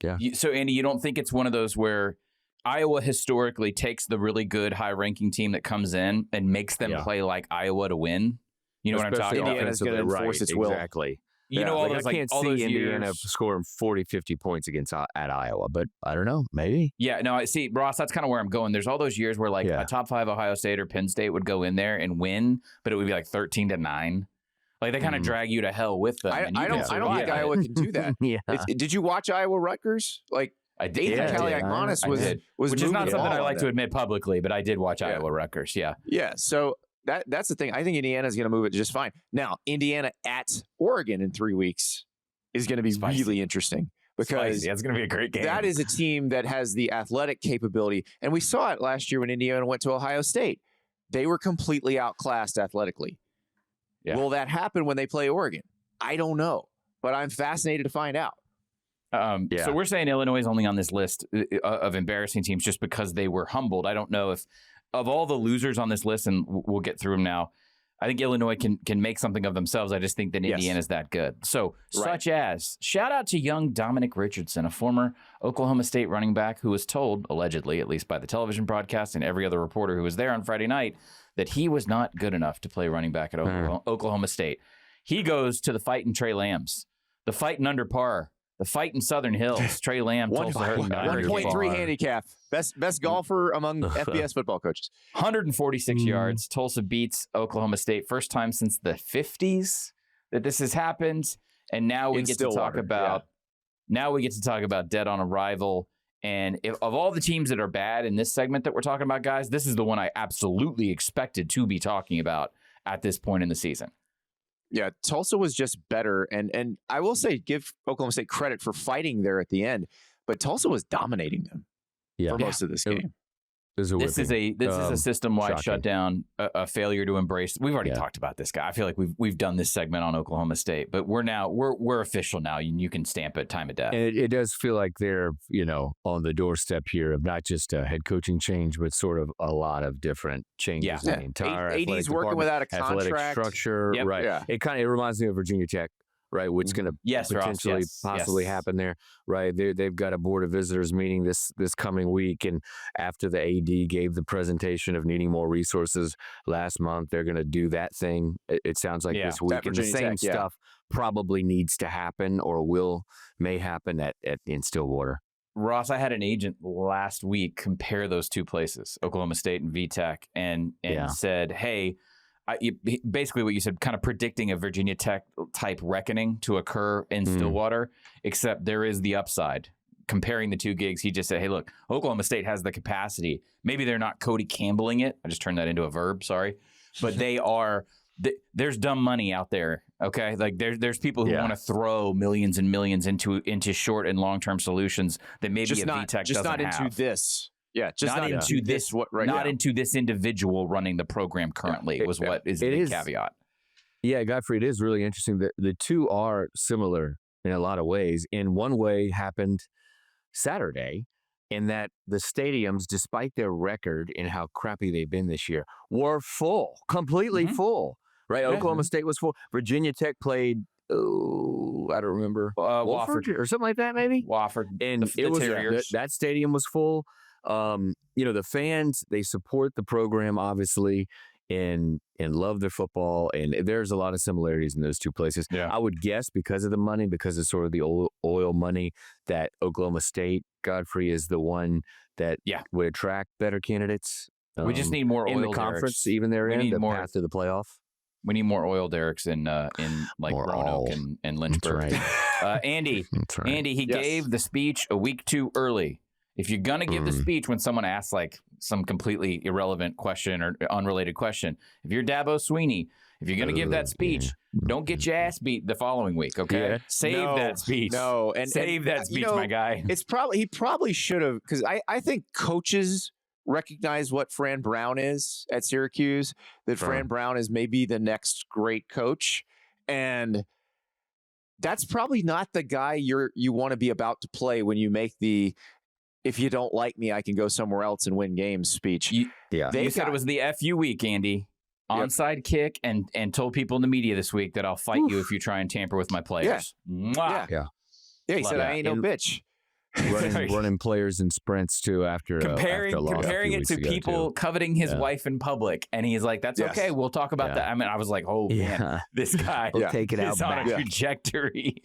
Yeah. So, Andy, you don't think it's one of those where Iowa historically takes the really good high-ranking team that comes in and makes them play like Iowa to win? You know what I'm talking about? Indiana's going to enforce its will. Exactly. You know, all like, those, I can't see Indiana scoring 40, 50 points at Iowa, but I don't know, maybe. Yeah, no, I see, Ross, that's kind of where I'm going. There's all those years where like a top 5 Ohio State or Penn State would go in there and win, but it would be like 13-9. Like they kind of drag you to hell with them. I don't think Iowa can do that. Did you watch Iowa Rutgers? Like I did. Ethan Kaliakmanis was which is not something I like to them. admit publicly, but I did watch Iowa Rutgers. Yeah. Yeah. So that's the thing. I think Indiana's going to move it just fine. Now, Indiana at Oregon in 3 weeks is going to be really interesting because that's going to be a great game. That is a team that has the athletic capability. And we saw it last year when Indiana went to Ohio State. They were completely outclassed athletically. Yeah. Will that happen when they play Oregon? I don't know, but I'm fascinated to find out. So we're saying Illinois is only on this list of embarrassing teams just because they were humbled. I don't know if of all the losers on this list, and we'll get through them now, I think Illinois can make something of themselves. I just think that Indiana's that good. So such as shout out to young Dominic Richardson, a former Oklahoma State running back who was told, allegedly, at least by the television broadcast and every other reporter who was there on Friday night, that he was not good enough to play running back at Oklahoma State. He goes to the Fightin' Trey Lambs, the Fightin' Under Par, the Fightin' Southern Hills. Trey Lamb, 1.3 handicap. Best golfer among FBS football coaches. 146 yards. Tulsa beats Oklahoma State. First time since the 50s that this has happened. And now we get to talk about dead on arrival. And of all the teams that are bad in this segment that we're talking about, guys, this is the one I absolutely expected to be talking about at this point in the season. Yeah, Tulsa was just better. And I will say, give Oklahoma State credit for fighting there at the end. But Tulsa was dominating them for most of this game. This is a system-wide shutdown, a failure to embrace. We've already talked about this guy. I feel like we've done this segment on Oklahoma State, but we're official now. You can stamp it time of death. And it does feel like they're on the doorstep here of not just a head coaching change, but sort of a lot of different changes in the entire AD's working without a contract, athletic structure, right? Yeah. It reminds me of Virginia Tech. Right, what's going to potentially possibly happen there? Right, they've got a board of visitors meeting this coming week, and after the AD gave the presentation of needing more resources last month, they're going to do that thing. It sounds like this week, and the same stuff probably needs to happen or may happen in Stillwater. Ross, I had an agent last week compare those two places, Oklahoma State and VTech, and said, hey. Basically what you said, kind of predicting a Virginia Tech type reckoning to occur in Stillwater, except there is the upside. Comparing the two gigs, he just said, hey, look, Oklahoma State has the capacity. Maybe they're not Cody Campbelling it. I just turned that into a verb, sorry. But they are, there's dumb money out there, okay? Like there's people who want to throw millions and millions into short and long-term solutions that maybe a VTech doesn't have. Just not into this. Yeah, just not into this. Into this individual running the program currently what is the caveat. Yeah, Godfrey, it is really interesting that the two are similar in a lot of ways. In one way, happened Saturday, in that the stadiums, despite their record and how crappy they've been this year, were full, completely full. Right, Oklahoma State was full. Virginia Tech played I don't remember. Wofford or something like that, maybe. Wofford, And the Terriers. that stadium was full. The fans, they support the program obviously, and love their football, and there's a lot of similarities in those two places. Yeah. I would guess because of the money, because of sort of the oil money, that Oklahoma State, Godfrey, is the one that would attract better candidates. We just need more in oil the conference, derricks. even they're in the more path to the playoff. We need more oil derricks in like More Roanoke oil. and Lynchburg. That's right. Andy, That's right. Andy, he gave the speech a week too early. If you're gonna give the speech when someone asks like some completely irrelevant question or unrelated question, if you're Dabo Swinney, if you're gonna give that speech, don't get your ass beat the following week. Okay, save that speech. No, save that speech, my guy. He probably should have, because I think coaches recognize what Fran Brown is at Syracuse, that Fran Brown is maybe the next great coach, and that's probably not the guy you want to be about to play when you make the "if you don't like me, I can go somewhere else and win games" speech. You said it was the FU week, Andy. Onside kick, and told people in the media this week that I'll fight you if you try and tamper with my players. Yeah, he said I ain't no bitch. Running players in sprints too after comparing it to people coveting his wife in public, and he's like, "That's okay. We'll talk about that." I mean, I was like, "Oh man, this guy we'll take it out is on a trajectory."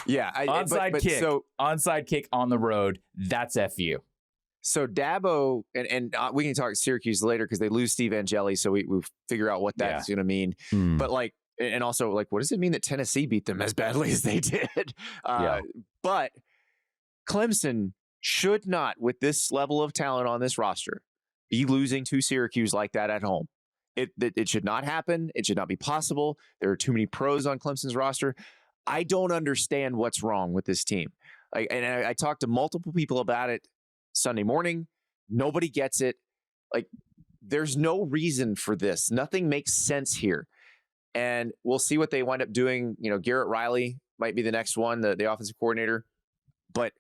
Onside kick on the road. That's FU. So Dabo, and we can talk Syracuse later because they lose Steve Angeli, so we figure out what that's going to mean. But like, and also like, what does it mean that Tennessee beat them as badly as they did? But Clemson should not, with this level of talent on this roster, be losing to Syracuse like that at home. It should not happen. It should not be possible. There are too many pros on Clemson's roster. I don't understand what's wrong with this team. I talked to multiple people about it Sunday morning. Nobody gets it. Like, there's no reason for this. Nothing makes sense here. And we'll see what they wind up doing. Garrett Riley might be the next one, the offensive coordinator. But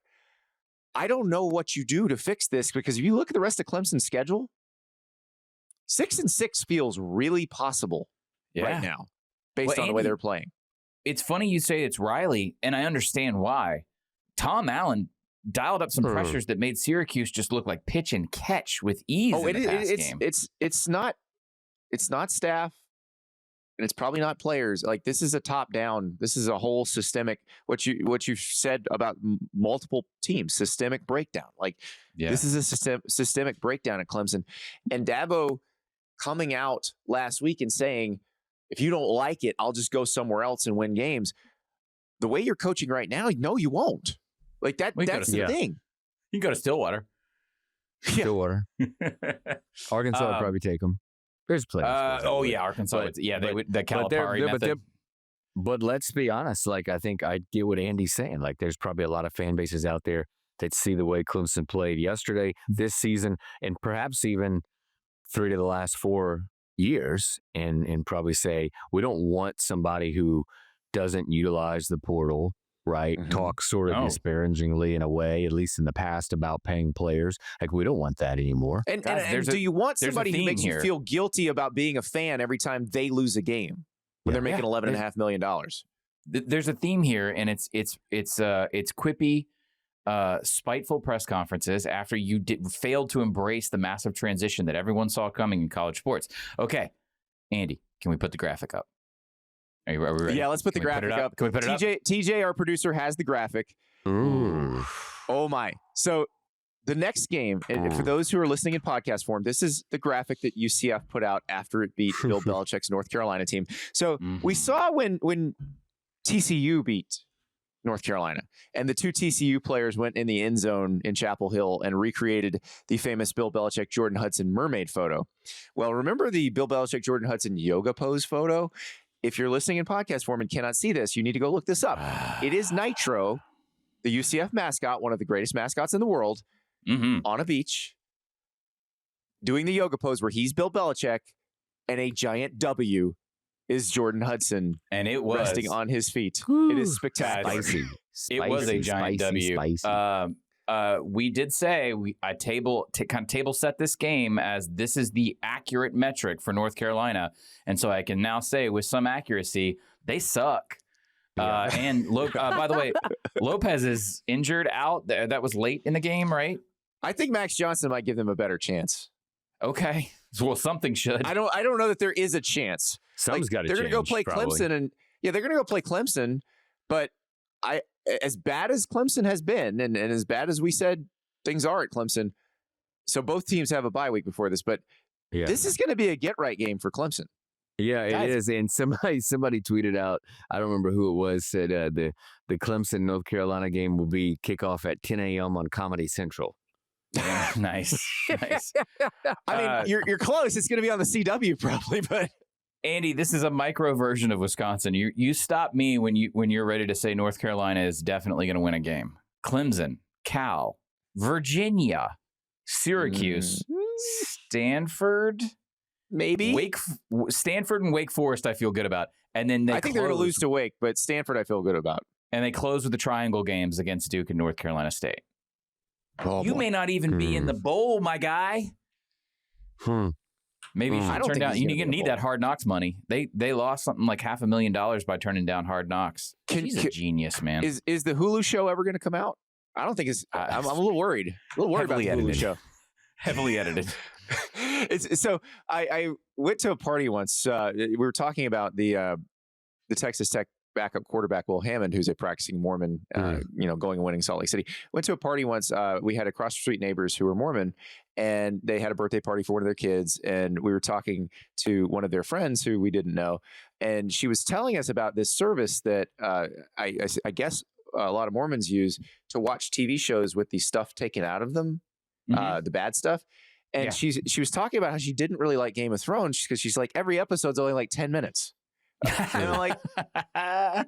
I don't know what you do to fix this, because if you look at the rest of Clemson's schedule, 6-6 feels really possible right now based on the way they're playing. It's funny you say it's Riley, and I understand why. Tom Allen dialed up some pressures that made Syracuse just look like pitch and catch with ease in the past game. It's not staff, and it's probably not players. Like, this is a top down. This is a whole systemic. What you've said about multiple teams, systemic breakdown. Like, this is a systemic breakdown at Clemson. And Dabo coming out last week and saying, "If you don't like it, I'll just go somewhere else and win games." The way you're coaching right now, no, you won't. Like that. That's the thing. You can go to Stillwater. Stillwater. Arkansas would probably take them. There's players. Arkansas. The Calipari method. But let's be honest. Like, I think I get what Andy's saying. Like, there's probably a lot of fan bases out there that see the way Clemson played yesterday, this season, and perhaps even 3 of the last 4 years, and probably say, we don't want somebody who doesn't utilize the portal, right? Talk sort of disparagingly in a way, at least in the past, about paying players. Like, we don't want that anymore. And do you want somebody who makes you feel guilty about being a fan every time they lose a game when they're making $11.5 million? There's a theme here, and it's quippy, spiteful press conferences after you failed to embrace the massive transition that everyone saw coming in college sports. Okay, Andy, can we put the graphic up? Are we ready? Yeah, let's put the graphic up. Can we put it up? TJ, our producer, has the graphic. Ooh. Oh my. So the next game, and for those who are listening in podcast form, this is the graphic that UCF put out after it beat Bill Belichick's North Carolina team. So we saw when TCU beat North Carolina, and the 2 TCU players went in the end zone in Chapel Hill and recreated the famous Bill Belichick Jordan Hudson mermaid photo. Well, remember the Bill Belichick Jordan Hudson yoga pose photo? If you're listening in podcast form and cannot see this, you need to go look this up. It is Nitro, the UCF mascot, one of the greatest mascots in the world, on a beach, doing the yoga pose where he's Bill Belichick, and a giant W is Jordan Hudson, and it was resting on his feet. It is spectacular. It was a giant W. We did say I table set this game as this is the accurate metric for North Carolina, and so I can now say with some accuracy they suck. By the way, Lopez is injured out. That was late in the game, right? I think Max Johnson might give them a better chance. Okay. Well, something should. I don't know that there is a chance. Something's got to change. They're going to go play probably. Clemson, and they're going to go play Clemson. But as bad as Clemson has been, and as bad as we said things are at Clemson, so both teams have a bye week before this. But this is going to be a get right game for Clemson. Yeah, it is. And somebody tweeted out, I don't remember who it was, said the Clemson North Carolina game will be kickoff at 10 a.m. on Comedy Central. Yeah, nice. I mean, you're close. It's going to be on the CW probably, but Andy, this is a micro version of Wisconsin. You stop me when you're ready to say North Carolina is definitely going to win a game. Clemson, Cal, Virginia, Syracuse, Stanford, maybe Stanford and Wake Forest. I feel good about, and then I think they're going to lose to Wake, but Stanford I feel good about. And they close with the triangle games against Duke and North Carolina State. Oh, you may not even be in the bowl, my guy. Maybe you should turn down. You need that Hard Knocks money. They lost something like $500,000 by turning down Hard Knocks. He's a genius, man. Is the Hulu show ever going to come out? I don't think it's. I'm a little worried. About the Hulu show. Heavily edited. So I went to a party once. We were talking about the Texas Tech backup quarterback Will Hammond, who's a practicing Mormon, going and winning Salt Lake City. Went to a party once. We had across the street neighbors who were Mormon, and they had a birthday party for one of their kids. And we were talking to one of their friends who we didn't know, and she was telling us about this service that I guess a lot of Mormons use to watch TV shows with the stuff taken out of them, the bad stuff. And she was talking about how she didn't really like Game of Thrones because she's like, every episode's only like 10 minutes. And I'm like, I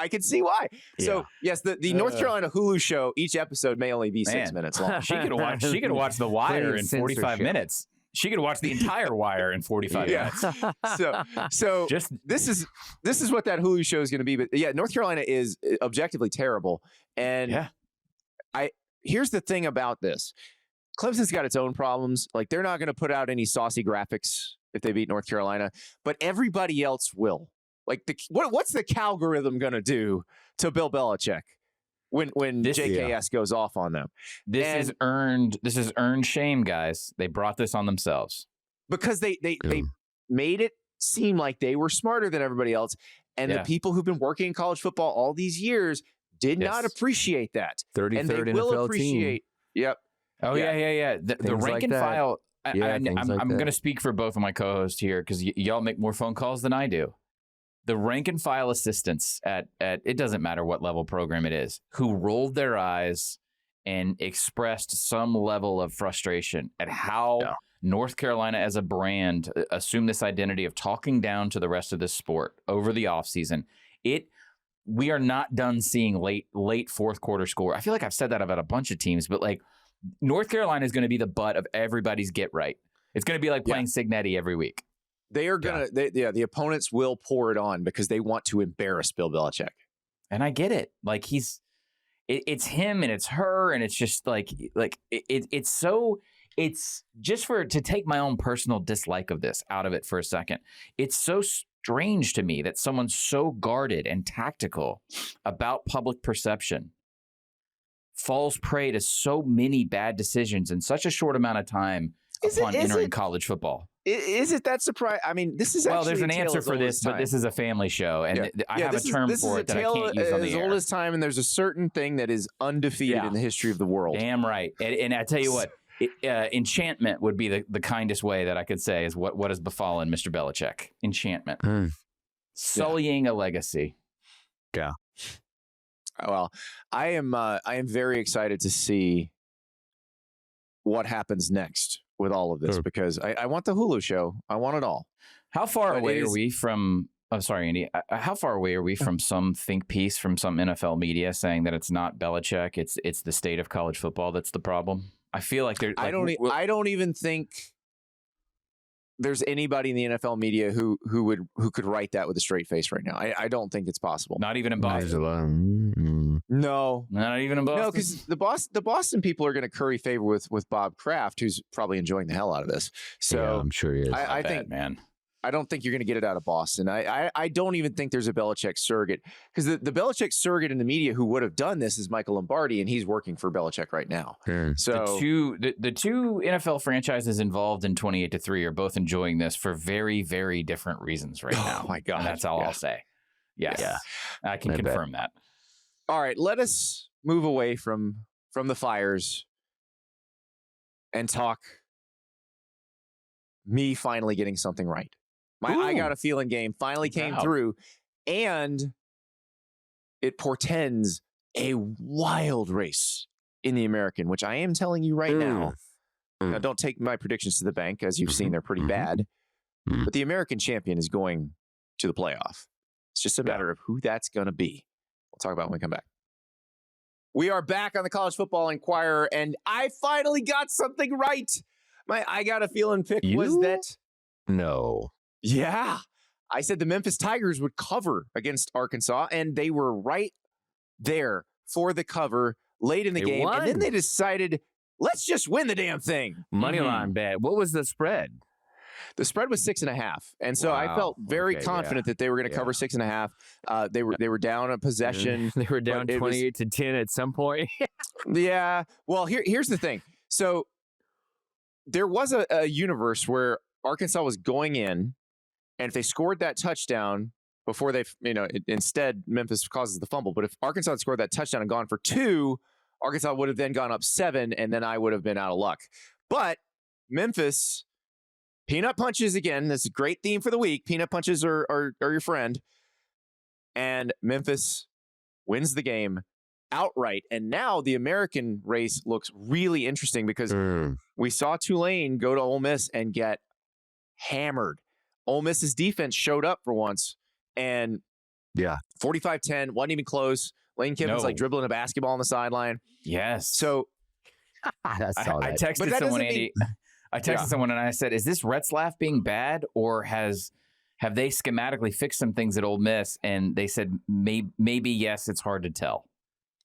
can see why. So yes, the North Carolina Hulu show, each episode may only be 6 minutes long. She could watch The Wire in 45 minutes. She could watch the entire Wire in 45 minutes. So this is what that Hulu show is going to be. But North Carolina is objectively terrible. And here's the thing about this. Clemson's got its own problems. Like, they're not going to put out any saucy graphics if they beat North Carolina, but everybody else will. Like, what's the Calgorithm going to do to Bill Belichick when JKS goes off on them? This is earned shame, guys. They brought this on themselves because they made it seem like they were smarter than everybody else, and the people who've been working in college football all these years did not appreciate that. 33rd NFL team. Yep. Oh, yeah. The rank and file. I'm going to speak for both of my co-hosts here because y'all make more phone calls than I do. The rank and file assistants at it doesn't matter what level program it is, who rolled their eyes and expressed some level of frustration at how North Carolina as a brand assumed this identity of talking down to the rest of this sport over the offseason. We are not done seeing late fourth quarter score. I feel like I've said that about a bunch of teams, but like, North Carolina is going to be the butt of everybody's get right. It's going to be like playing Signetti every week. They are going to, the opponents will pour it on because they want to embarrass Bill Belichick. And I get it. Like, it's him and it's her. And it's just it's just to take my own personal dislike of this out of it for a second. It's so strange to me that someone so guarded and tactical about public perception falls prey to so many bad decisions in such a short amount of time upon entering college football. Is it that surprising? I mean, this is actually there's an answer for this, but this is a family show, and I have a term for it that I can't use on the air. As old as time, and there's a certain thing that is undefeated in the history of the world. Damn right. And I tell you what, enchantment would be the kindest way that I could say is what has befallen Mr. Belichick. Enchantment. Sullying a legacy. Yeah. Well, I am very excited to see what happens next with all of this because I want the Hulu show. I want it all. How far away are we from? I'm sorry, Andy. How far away are we from some think piece from some NFL media saying that it's not Belichick, it's the state of college football that's the problem? I feel like there's. I don't even think there's anybody in the NFL media who could write that with a straight face right now. I don't think it's possible. Not even in Boston. No, not even in Boston. No, because the Boston people are going to curry favor with Bob Kraft, who's probably enjoying the hell out of this. So I'm sure he is. I think, man. I don't think you're going to get it out of Boston. I don't even think there's a Belichick surrogate, because the Belichick surrogate in the media who would have done this is Michael Lombardi, and he's working for Belichick right now. So the two NFL franchises involved in 28-3 are both enjoying this for very, very different reasons right now. Oh my God. And that's all I'll say. Yes. Yeah. I can confirm that. All right, let us move away from the Fires and talk me finally getting something right. My I Got a Feeling game finally came through, and it portends a wild race in the American, which I am telling you right now. Now, don't take my predictions to the bank. As you've seen, they're pretty bad. But the American champion is going to the playoff. It's just a matter of who that's going to be. We'll talk about it when we come back. We are back on the College Football Enquirer, and I finally got something right. My I Got a Feeling pick was that. No. Yeah. I said the Memphis Tigers would cover against Arkansas, and they were right there for the cover late in the game. Won. And then they decided, let's just win the damn thing. Money line bet. What was the spread? The spread was 6.5. And so I felt very confident that they were going to cover 6.5. They were down a possession. They were down 28-10 at some point. Yeah. Well, here's the thing. So there was a universe where Arkansas was going in, and if they scored that touchdown before they, instead Memphis causes the fumble. But if Arkansas had scored that touchdown and gone for 2, Arkansas would have then gone up 7, and then I would have been out of luck. But Memphis, peanut punches again. That's a great theme for the week. Peanut punches are your friend. And Memphis wins the game outright. And now the American race looks really interesting, because we saw Tulane go to Ole Miss and get hammered. Ole Miss's defense showed up for once, and 45-10, wasn't even close. Lane Kiffin's like dribbling a basketball on the sideline. Yes. So I texted someone, Andy. I texted someone and I said, is this Retzlaff being bad, or have they schematically fixed some things at Ole Miss? And they said, maybe yes, it's hard to tell.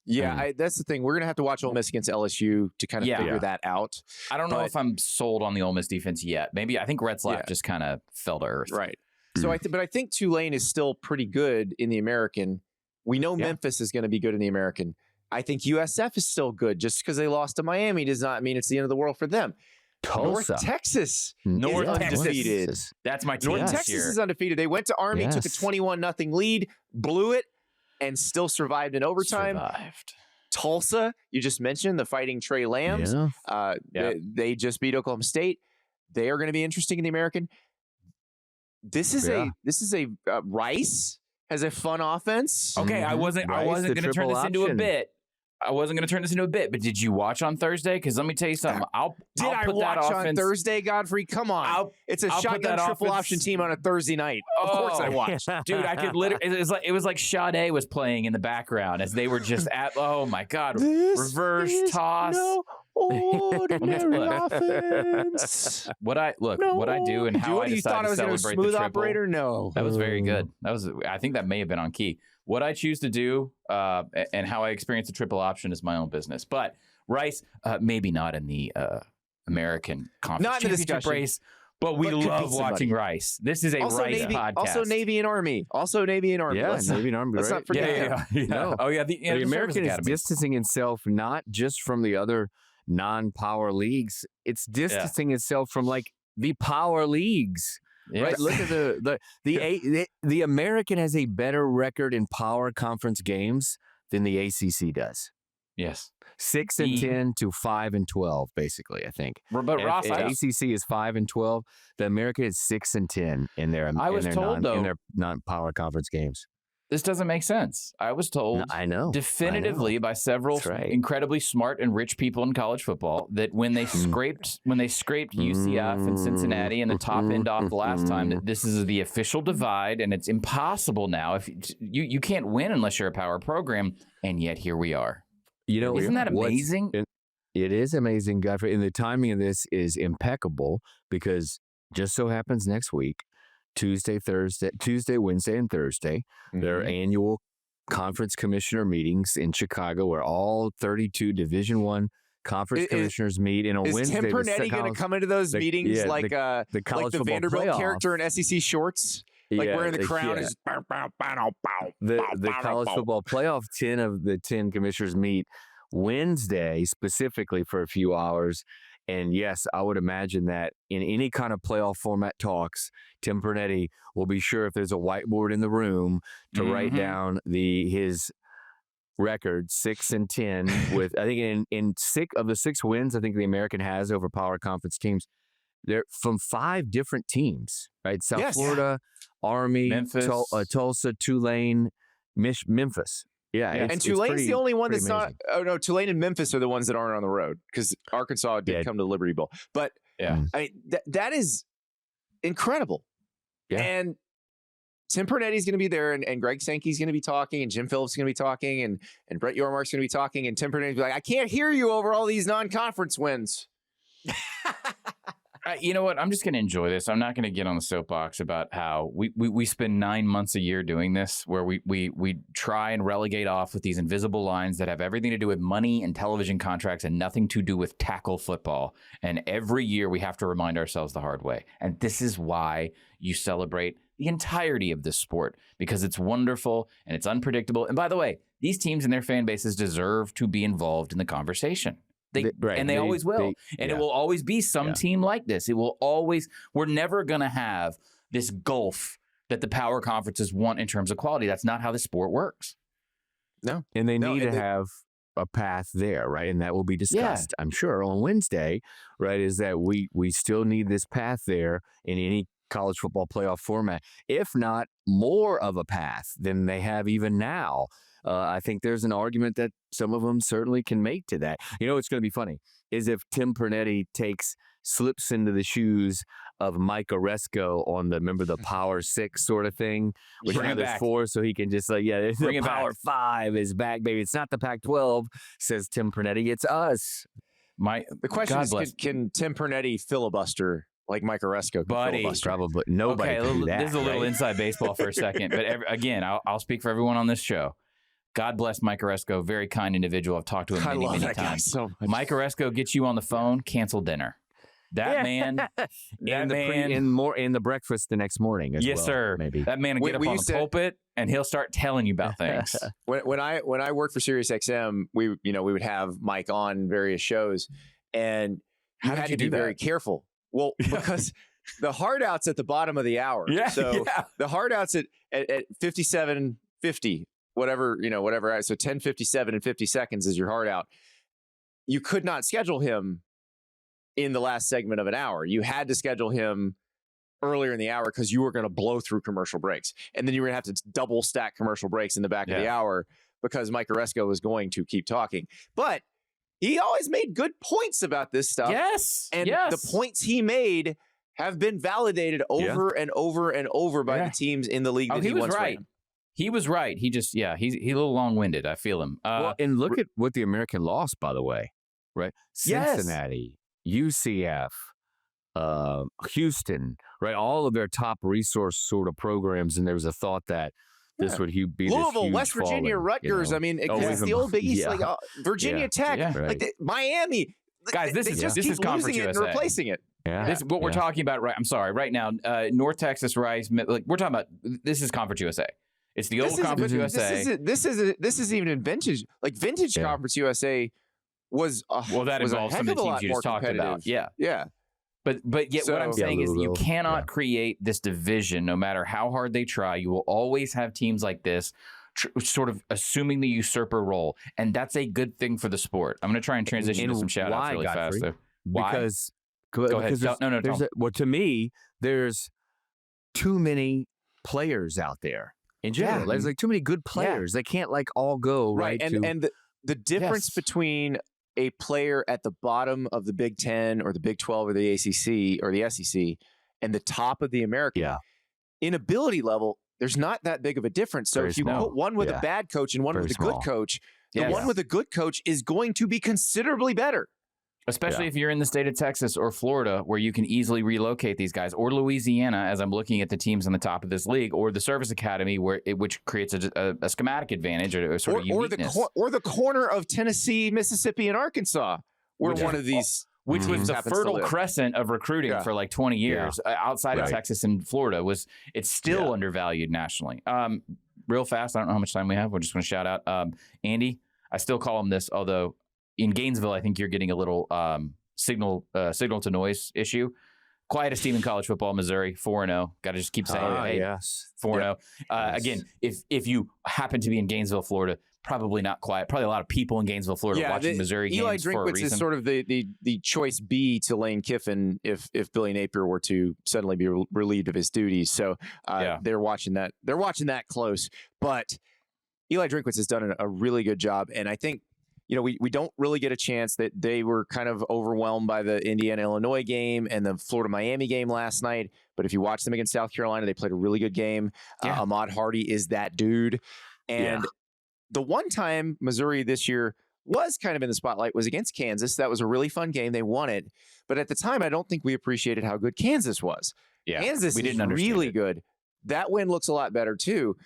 Yeah, that's the thing. We're going to have to watch Ole Miss against LSU to kind of figure that out. I don't know if I'm sold on the Ole Miss defense yet. Maybe I think Retzlaff just kind of fell to earth. Right. So but I think Tulane is still pretty good in the American. We know Memphis is going to be good in the American. I think USF is still good. Just because they lost to Miami does not mean it's the end of the world for them. Tulsa. North Texas North is Texas. undefeated. That's my team North Texas is undefeated. They went to Army, took a 21-0 lead, blew it, and still survived in overtime. Tulsa, you just mentioned, the Fighting Trey Lambs. They just beat Oklahoma State. They are going to be interesting in the American. This is a Rice has a fun offense. Okay, I wasn't going to turn this into a bit. But did you watch on Thursday? Because let me tell you something. I'll put that offense on Thursday, Godfrey? Come on. It's a shotgun triple option team on a Thursday night. Of course I watched. Dude, I could literally, it was like Sade was playing in the background as they were just at, oh my God, reverse toss. No ordinary offense. What I do and how I decide to celebrate the triple. Operator? No. That was very good. I think that may have been on key. What I choose to do and how I experience the triple option is my own business. But Rice, maybe not in the American Conference Championship race, but we love watching Rice. This is a Rice podcast. Also Navy and Army. Yeah, Navy and Army. Let's not forget. No. Oh, yeah. The American is distancing itself not just from the other non-power leagues. It's distancing itself from like the power leagues. Yes. Right. Look at the American has a better record in power conference games than the ACC does. Yes. 6-10 to 5-12, basically. I think. But Ross, ACC is 5-12. The American is 6-10 in their non-power conference games. This doesn't make sense. I was told definitively by several incredibly smart and rich people in college football that when they scraped UCF and Cincinnati and the top end off the last time, that this is the official divide and it's impossible now. If you can't win unless you're a power program, and yet here we are. Isn't that amazing? It is amazing, Godfrey. And the timing of this is impeccable because just so happens next week, Tuesday, Wednesday, and Thursday, their annual conference commissioner meetings in Chicago where all 32 Division I conference commissioners meet in a is Wednesday. Tim Pernetti going to come into those meetings like the Vanderbilt playoff character in SEC shorts? Like wearing the crown is the college football playoff. 10 of the 10 commissioners meet Wednesday specifically for a few hours. And yes, I would imagine that in any kind of playoff format talks, Tim Pernetti will be sure if there's a whiteboard in the room to write down his record 6-10 with, I think in 6 of the 6 wins I think the American has over power conference teams, they're from 5 different teams, right? South Florida, Army, Memphis, Tulsa, Tulane, Memphis. Yeah, and Tulane's the only one that's amazing. not. Oh no, Tulane and Memphis are the ones that aren't on the road because Arkansas did come to Liberty Bowl. But that is incredible. Yeah. And Tim Pernetti's going to be there, and Greg Sankey's going to be talking, and Jim Phillips is going to be talking, and Brett Yormark's going to be talking, and Tim Pernetti's be like, I can't hear you over all these non-conference wins. You know what? I'm just going to enjoy this. I'm not going to get on the soapbox about how we spend 9 months a year doing this, where we try and relegate off with these invisible lines that have everything to do with money and television contracts and nothing to do with tackle football. And every year we have to remind ourselves the hard way. And this is why you celebrate the entirety of this sport, because it's wonderful and it's unpredictable. And by the way, these teams and their fan bases deserve to be involved in the conversation. They always will. It will always be some team like this. It will always, we're never going to have this gulf that the power conferences want in terms of quality. That's not how the sport works. No. And they need to have a path there, right? And that will be discussed, I'm sure, on Wednesday, right? Is that we still need this path there in any college football playoff format, if not more of a path than they have even now. I think there's an argument that some of them certainly can make to that. You know, it's going to be funny is if Tim Pernetti slips into the shoes of Mike Oresco on the Power 6 sort of thing, which now there's 4, so he can just the Power 5 is back, baby. It's not the Pac-12, says Tim Pernetti. It's us. The question is, can Tim Pernetti filibuster like Mike Oresco? Buddy, probably nobody. Okay, can do that, this is a little inside baseball for a second, but again, I'll speak for everyone on this show. God bless Mike Oresco, very kind individual. I've talked to him many times. So much. Mike Oresco gets you on the phone, cancel dinner. That man, in the breakfast the next morning. As yes, well, sir. Maybe that man will get up on the pulpit and he'll start telling you about things. When I worked for SiriusXM, we would have Mike on various shows, and you had to be very careful. Well, because the hard outs at the bottom of the hour. The hard outs at 57:50. Whatever. So 10:57 and 50 seconds is your hard out. You could not schedule him in the last segment of an hour. You had to schedule him earlier in the hour because you were going to blow through commercial breaks. And then you were going to have to double stack commercial breaks in the back of the hour because Mike Oresco was going to keep talking. But he always made good points about this stuff. Yes. And the points he made have been validated over and over and over by the teams in the league that he once ran. He was right. He just, he's a little long-winded. I feel him. And look at what the American lost, by the way, right? Cincinnati, UCF, Houston, right? All of their top resource sort of programs, and there was a thought that this would be Louisville, West Virginia, Rutgers. I mean, it's the old Big East, like Virginia Tech, Miami. Guys, this is Conference USA. And replacing it. Yeah. This is what we're talking about, right? I'm sorry. Right now, North Texas, Rice, like we're talking about. This is Conference USA. It's the old Conference USA. This is even in vintage. Like vintage Conference USA was that involves some of the teams you just talked about. Yeah. But yet what I'm saying is you cannot create this division no matter how hard they try. You will always have teams like this sort of assuming the usurper role, and that's a good thing for the sport. I'm going to try and transition to some shout-outs really fast. Why? Because go ahead. No. To me, there's too many players out there. In general, there's like too many good players. They can't all go right. And the difference between a player at the bottom of the Big 10 or the Big 12 or the ACC or the SEC and the top of the American, in ability level, there's not that big of a difference. So if you put one with a bad coach and one with a good coach, the one with a good coach is going to be considerably better. Especially if you're in the state of Texas or Florida, where you can easily relocate these guys, or Louisiana, as I'm looking at the teams on the top of this league, or the Service Academy, which creates a schematic advantage or sort of uniqueness. Or the corner of Tennessee, Mississippi, and Arkansas, where one of these, which was the happens to fertile live. crescent of recruiting for like 20 years outside of Right. Texas and Florida. It's still undervalued nationally. Real fast, I don't know how much time we have. We're just going to shout out Andy. I still call him this, although in Gainesville, I think you're getting a little signal to noise issue. Quietest team in college football, Missouri, 4-0. Got to just keep saying, hey, yes. 4-0. Again, if you happen to be in Gainesville, Florida, probably not quiet. Probably a lot of people in Gainesville, Florida watching Missouri Eli games for a Drinkwitz reason. is sort of the choice B to Lane Kiffin if Billy Napier were to suddenly be relieved of his duties. So they're watching that. They're watching that close. But Eli Drinkwitz has done a really good job. And I think, we don't really get a chance. That they were kind of overwhelmed by the Indiana-Illinois game and the Florida-Miami game last night. But if you watch them against South Carolina, they played a really good game. Ahmad Hardy is that dude. And the one time Missouri this year was kind of in the spotlight was against Kansas. That was a really fun game. They won it. But at the time, I don't think we appreciated how good Kansas was. Yeah, Kansas is really good. That win looks a lot better, too.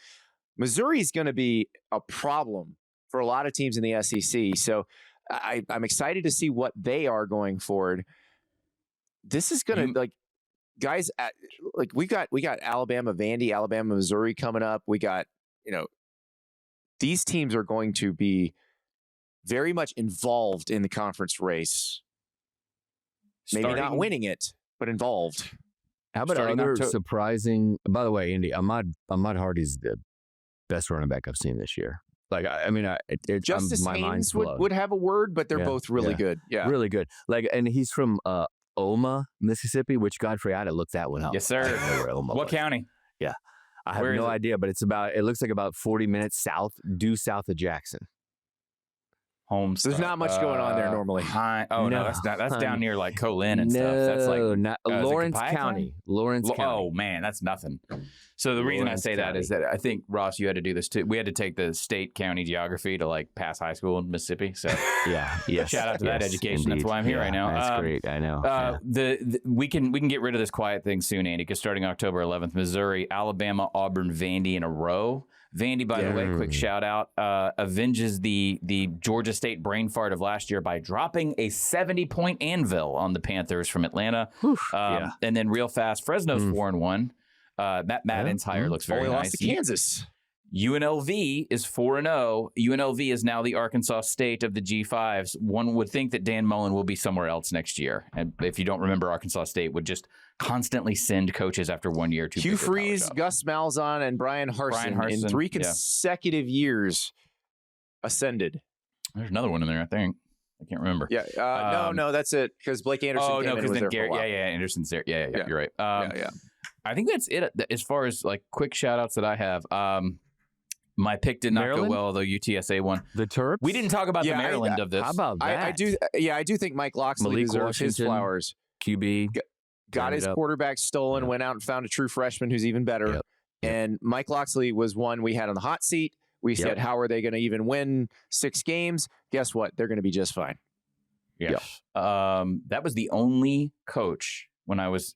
Missouri's going to be a problem for a lot of teams in the SEC. So I'm excited to see what they are going forward. This is going to, guys, we got Alabama, Vandy, Alabama, Missouri coming up. We got, these teams are going to be very much involved in the conference race. Maybe not winning it, but involved. How about other surprising? By the way, Andy, Ahmad Hardy's the best running back I've seen this year. Justice Haynes would have a word, but they're both really good. Yeah, really good. And he's from Oma, Mississippi, which Godfrey, I had to look that one up. Yes, sir. What county? Yeah, I have no idea, but it looks like about 40 minutes due south of Jackson. Holmes. There's not much going on there normally. No, that's down near like Colin and stuff. That's like Lawrence County. Lawrence County. Oh man, that's nothing. So the reason I say that is that I think, Ross, you had to do this too. We had to take the state county geography to pass high school in Mississippi. So shout out to that education. Indeed. That's why I'm here right now. That's great. I know. We can get rid of this quiet thing soon, Andy, because starting October 11th, Missouri, Alabama, Auburn, Vandy in a row. Vandy, by the way, quick shout out, avenges the Georgia State brain fart of last year by dropping a 70-point anvil on the Panthers from Atlanta. And then real fast, Fresno's 4-1. Matt Entire looks very nice. Only lost to Kansas. UNLV is 4-0. UNLV is now the Arkansas State of the G5s. One would think that Dan Mullen will be somewhere else next year. And if you don't remember, Arkansas State would just constantly send coaches after 1 year to Hugh Freeze, Gus Malzahn, and Brian Harsin in 3 consecutive years ascended. There's another one in there, I think. I can't remember. Yeah. No, that's it. Because Blake Anderson came in and was there for a while. Anderson's there. Yeah, you're right. I think that's it as far as quick shout outs that I have. My pick did not go well, although UTSA won. The Terps? We didn't talk about the Maryland of this. How about that? I do think Mike Locksley deserves his flowers. QB. Got his quarterback stolen, went out and found a true freshman who's even better. Yep. And Mike Locksley was one we had on the hot seat. We said, how are they going to even win 6 games? Guess what? They're going to be just fine. Yeah. That was the only coach when I was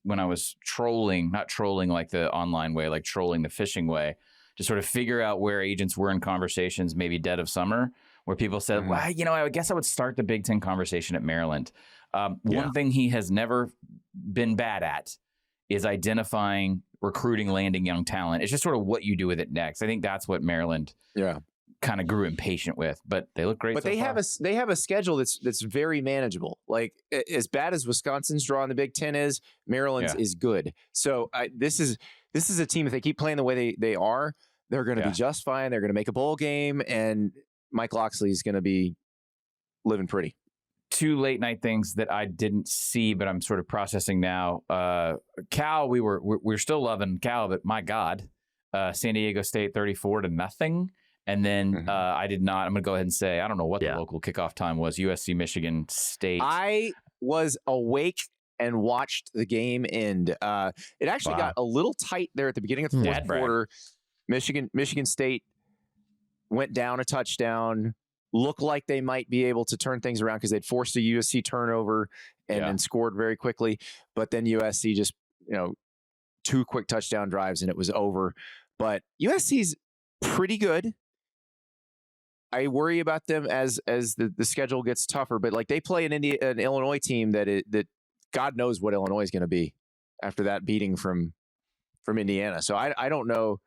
trolling, not trolling like the online way, like trolling the fishing way, to sort of figure out where agents were in conversations, maybe dead of summer, where people said, well, I guess I would start the Big Ten conversation at Maryland. One thing he has never been bad at is identifying, recruiting, landing young talent. It's just sort of what you do with it next. I think that's what Maryland kind of grew impatient with, but they look great. But they have a schedule that's very manageable. Like as bad as Wisconsin's draw in the Big Ten is, Maryland's is good. So this is a team, if they keep playing the way they are, they're going to be just fine. They're going to make a bowl game, and Mike Locksley is going to be living pretty. 2 late night things that I didn't see, but I'm sort of processing now. Cal, we're still loving Cal, but my God, San Diego State 34-0. And then I did not. I'm going to go ahead and say I don't know what the local kickoff time was. USC Michigan State. I was awake and watched the game end. It actually got a little tight there at the beginning of the fourth quarter. Michigan State went down a touchdown. Looked like they might be able to turn things around because they'd forced a USC turnover and scored very quickly. But then USC just, 2 quick touchdown drives and it was over. But USC's pretty good. I worry about them as the schedule gets tougher. But like they play an Illinois team that God knows what Illinois is going to be after that beating from Indiana. So I don't know.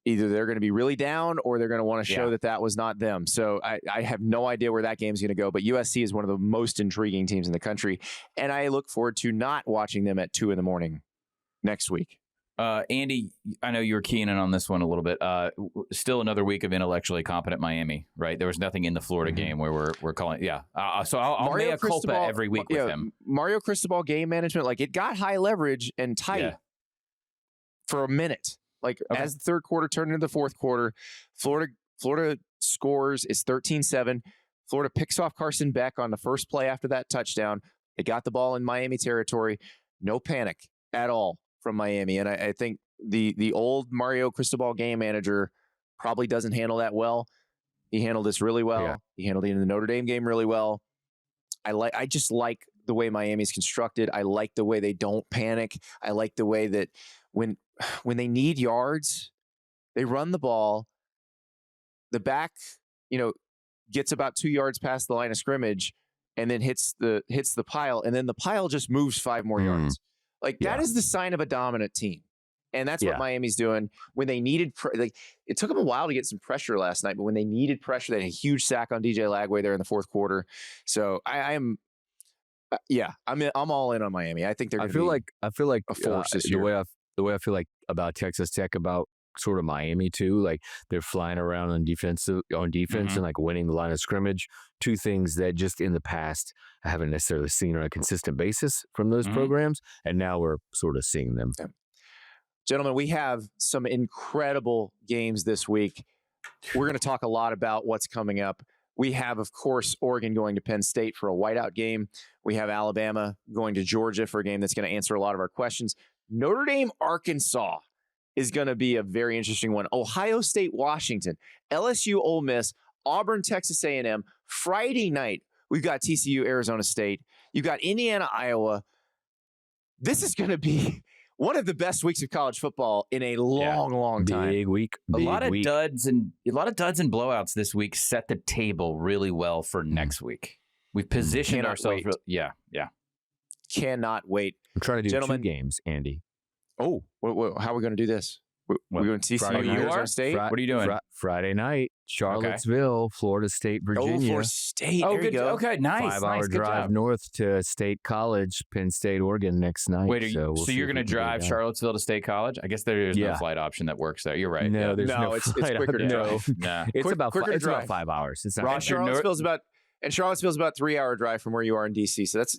Either they're going to be really down or they're going to want to show that was not them. So I have no idea where that game's going to go. But USC is one of the most intriguing teams in the country, and I look forward to not watching them at 2 a.m. next week. Andy, I know you were keying in on this one a little bit. Still another week of intellectually competent Miami, right? There was nothing in the Florida game where we're calling. So I'll mea culpa every week with him. Mario Cristobal game management, like it got high leverage and tight for a minute. Like as the third quarter turned into the fourth quarter, Florida scores is 13-7. Florida picks off Carson Beck on the first play after that touchdown. They got the ball in Miami territory. No panic at all from Miami. And I think the old Mario Cristobal game manager probably doesn't handle that well. He handled this really well. Yeah. He handled it in the Notre Dame game really well. I just like the way Miami's constructed. I like the way they don't panic. I like the way that when they need yards, they run the ball. The back, gets about 2 yards past the line of scrimmage and then hits the pile, and then the pile just moves 5 more yards. Like that is the sign of a dominant team. And that's what Miami's doing. When they needed, it took them a while to get some pressure last night, but when they needed pressure, they had a huge sack on DJ Lagway there in the fourth quarter. So I'm all in on Miami. I think they're. I feel like a force this year. The way I feel like about Texas Tech, about sort of Miami too, like they're flying around on defense and like winning the line of scrimmage. Two things that just in the past I haven't necessarily seen on a consistent basis from those programs, and now we're sort of seeing them. Yeah. Gentlemen, we have some incredible games this week. We're going to talk a lot about what's coming up. We have, of course, Oregon going to Penn State for a whiteout game. We have Alabama going to Georgia for a game that's going to answer a lot of our questions. Notre Dame, Arkansas is going to be a very interesting one. Ohio State, Washington, LSU, Ole Miss, Auburn, Texas A&M. Friday night, we've got TCU, Arizona State. You've got Indiana, Iowa. This is going to be one of the best weeks of college football in a long time. Big week. A lot of duds and blowouts this week set the table really well for next week. We've positioned ourselves. Yeah. Cannot wait. I'm trying to do 2 games, Andy. Oh, how are we going to do this? We're going to TCU, Arizona State. What are you doing? Friday night, Charlottesville, Florida State, Virginia. Oh, Florida State. Oh, there good. You go. Okay, nice. 5-hour drive north to State College, Penn State, Oregon next night. Wait, so you're going to drive Charlottesville to State College? I guess there's no flight option that works there. You're right. No, there's no it's quicker to drive. Nah. It's about 5 hours. It's not Charlottesville's about 3-hour drive from where you are in DC. So that's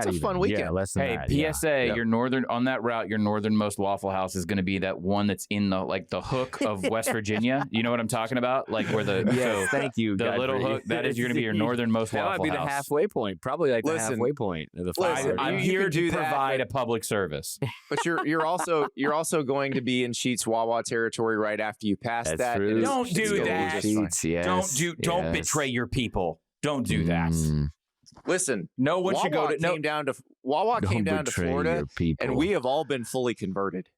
a fun weekend. Yeah, less than that. PSA, your northern on that route, your northernmost Waffle House is going to be that one that's in the hook of West Virginia. You know what I'm talking about? Like where thank you. The little hook that is going to be your northernmost Waffle House. That might be the halfway point. Probably like the halfway point of the 5. I'm here to provide a public service. But you're also going to be in Sheetz Wawa territory right after you pass that. True. Don't do that. Don't betray your people. Don't do that. Listen, no one should go to Wawa came down to Florida, and we have all been fully converted.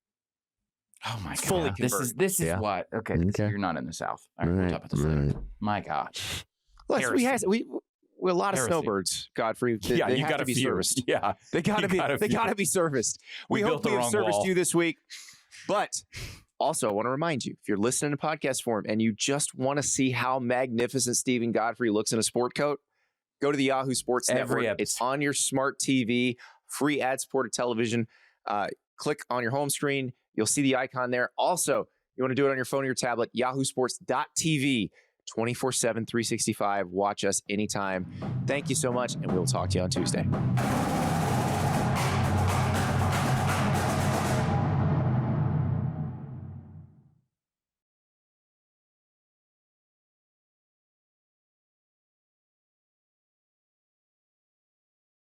Oh my God! Fully converted. This is what? Okay, you're not in the South. All right, we'll talk about this later. My God. Listen, we're a lot of snowbirds, Godfrey. They have to be serviced. Yeah, they got to be serviced. We hope we have serviced you this week, but. Also, I want to remind you, if you're listening to podcast form and you just want to see how magnificent Steven Godfrey looks in a sport coat, go to the Yahoo Sports Network. It's on your smart TV, free ad-supported television. Click on your home screen. You'll see the icon there. Also, you want to do it on your phone or your tablet, yahoosports.tv, 24/7, 365. Watch us anytime. Thank you so much, and we'll talk to you on Tuesday.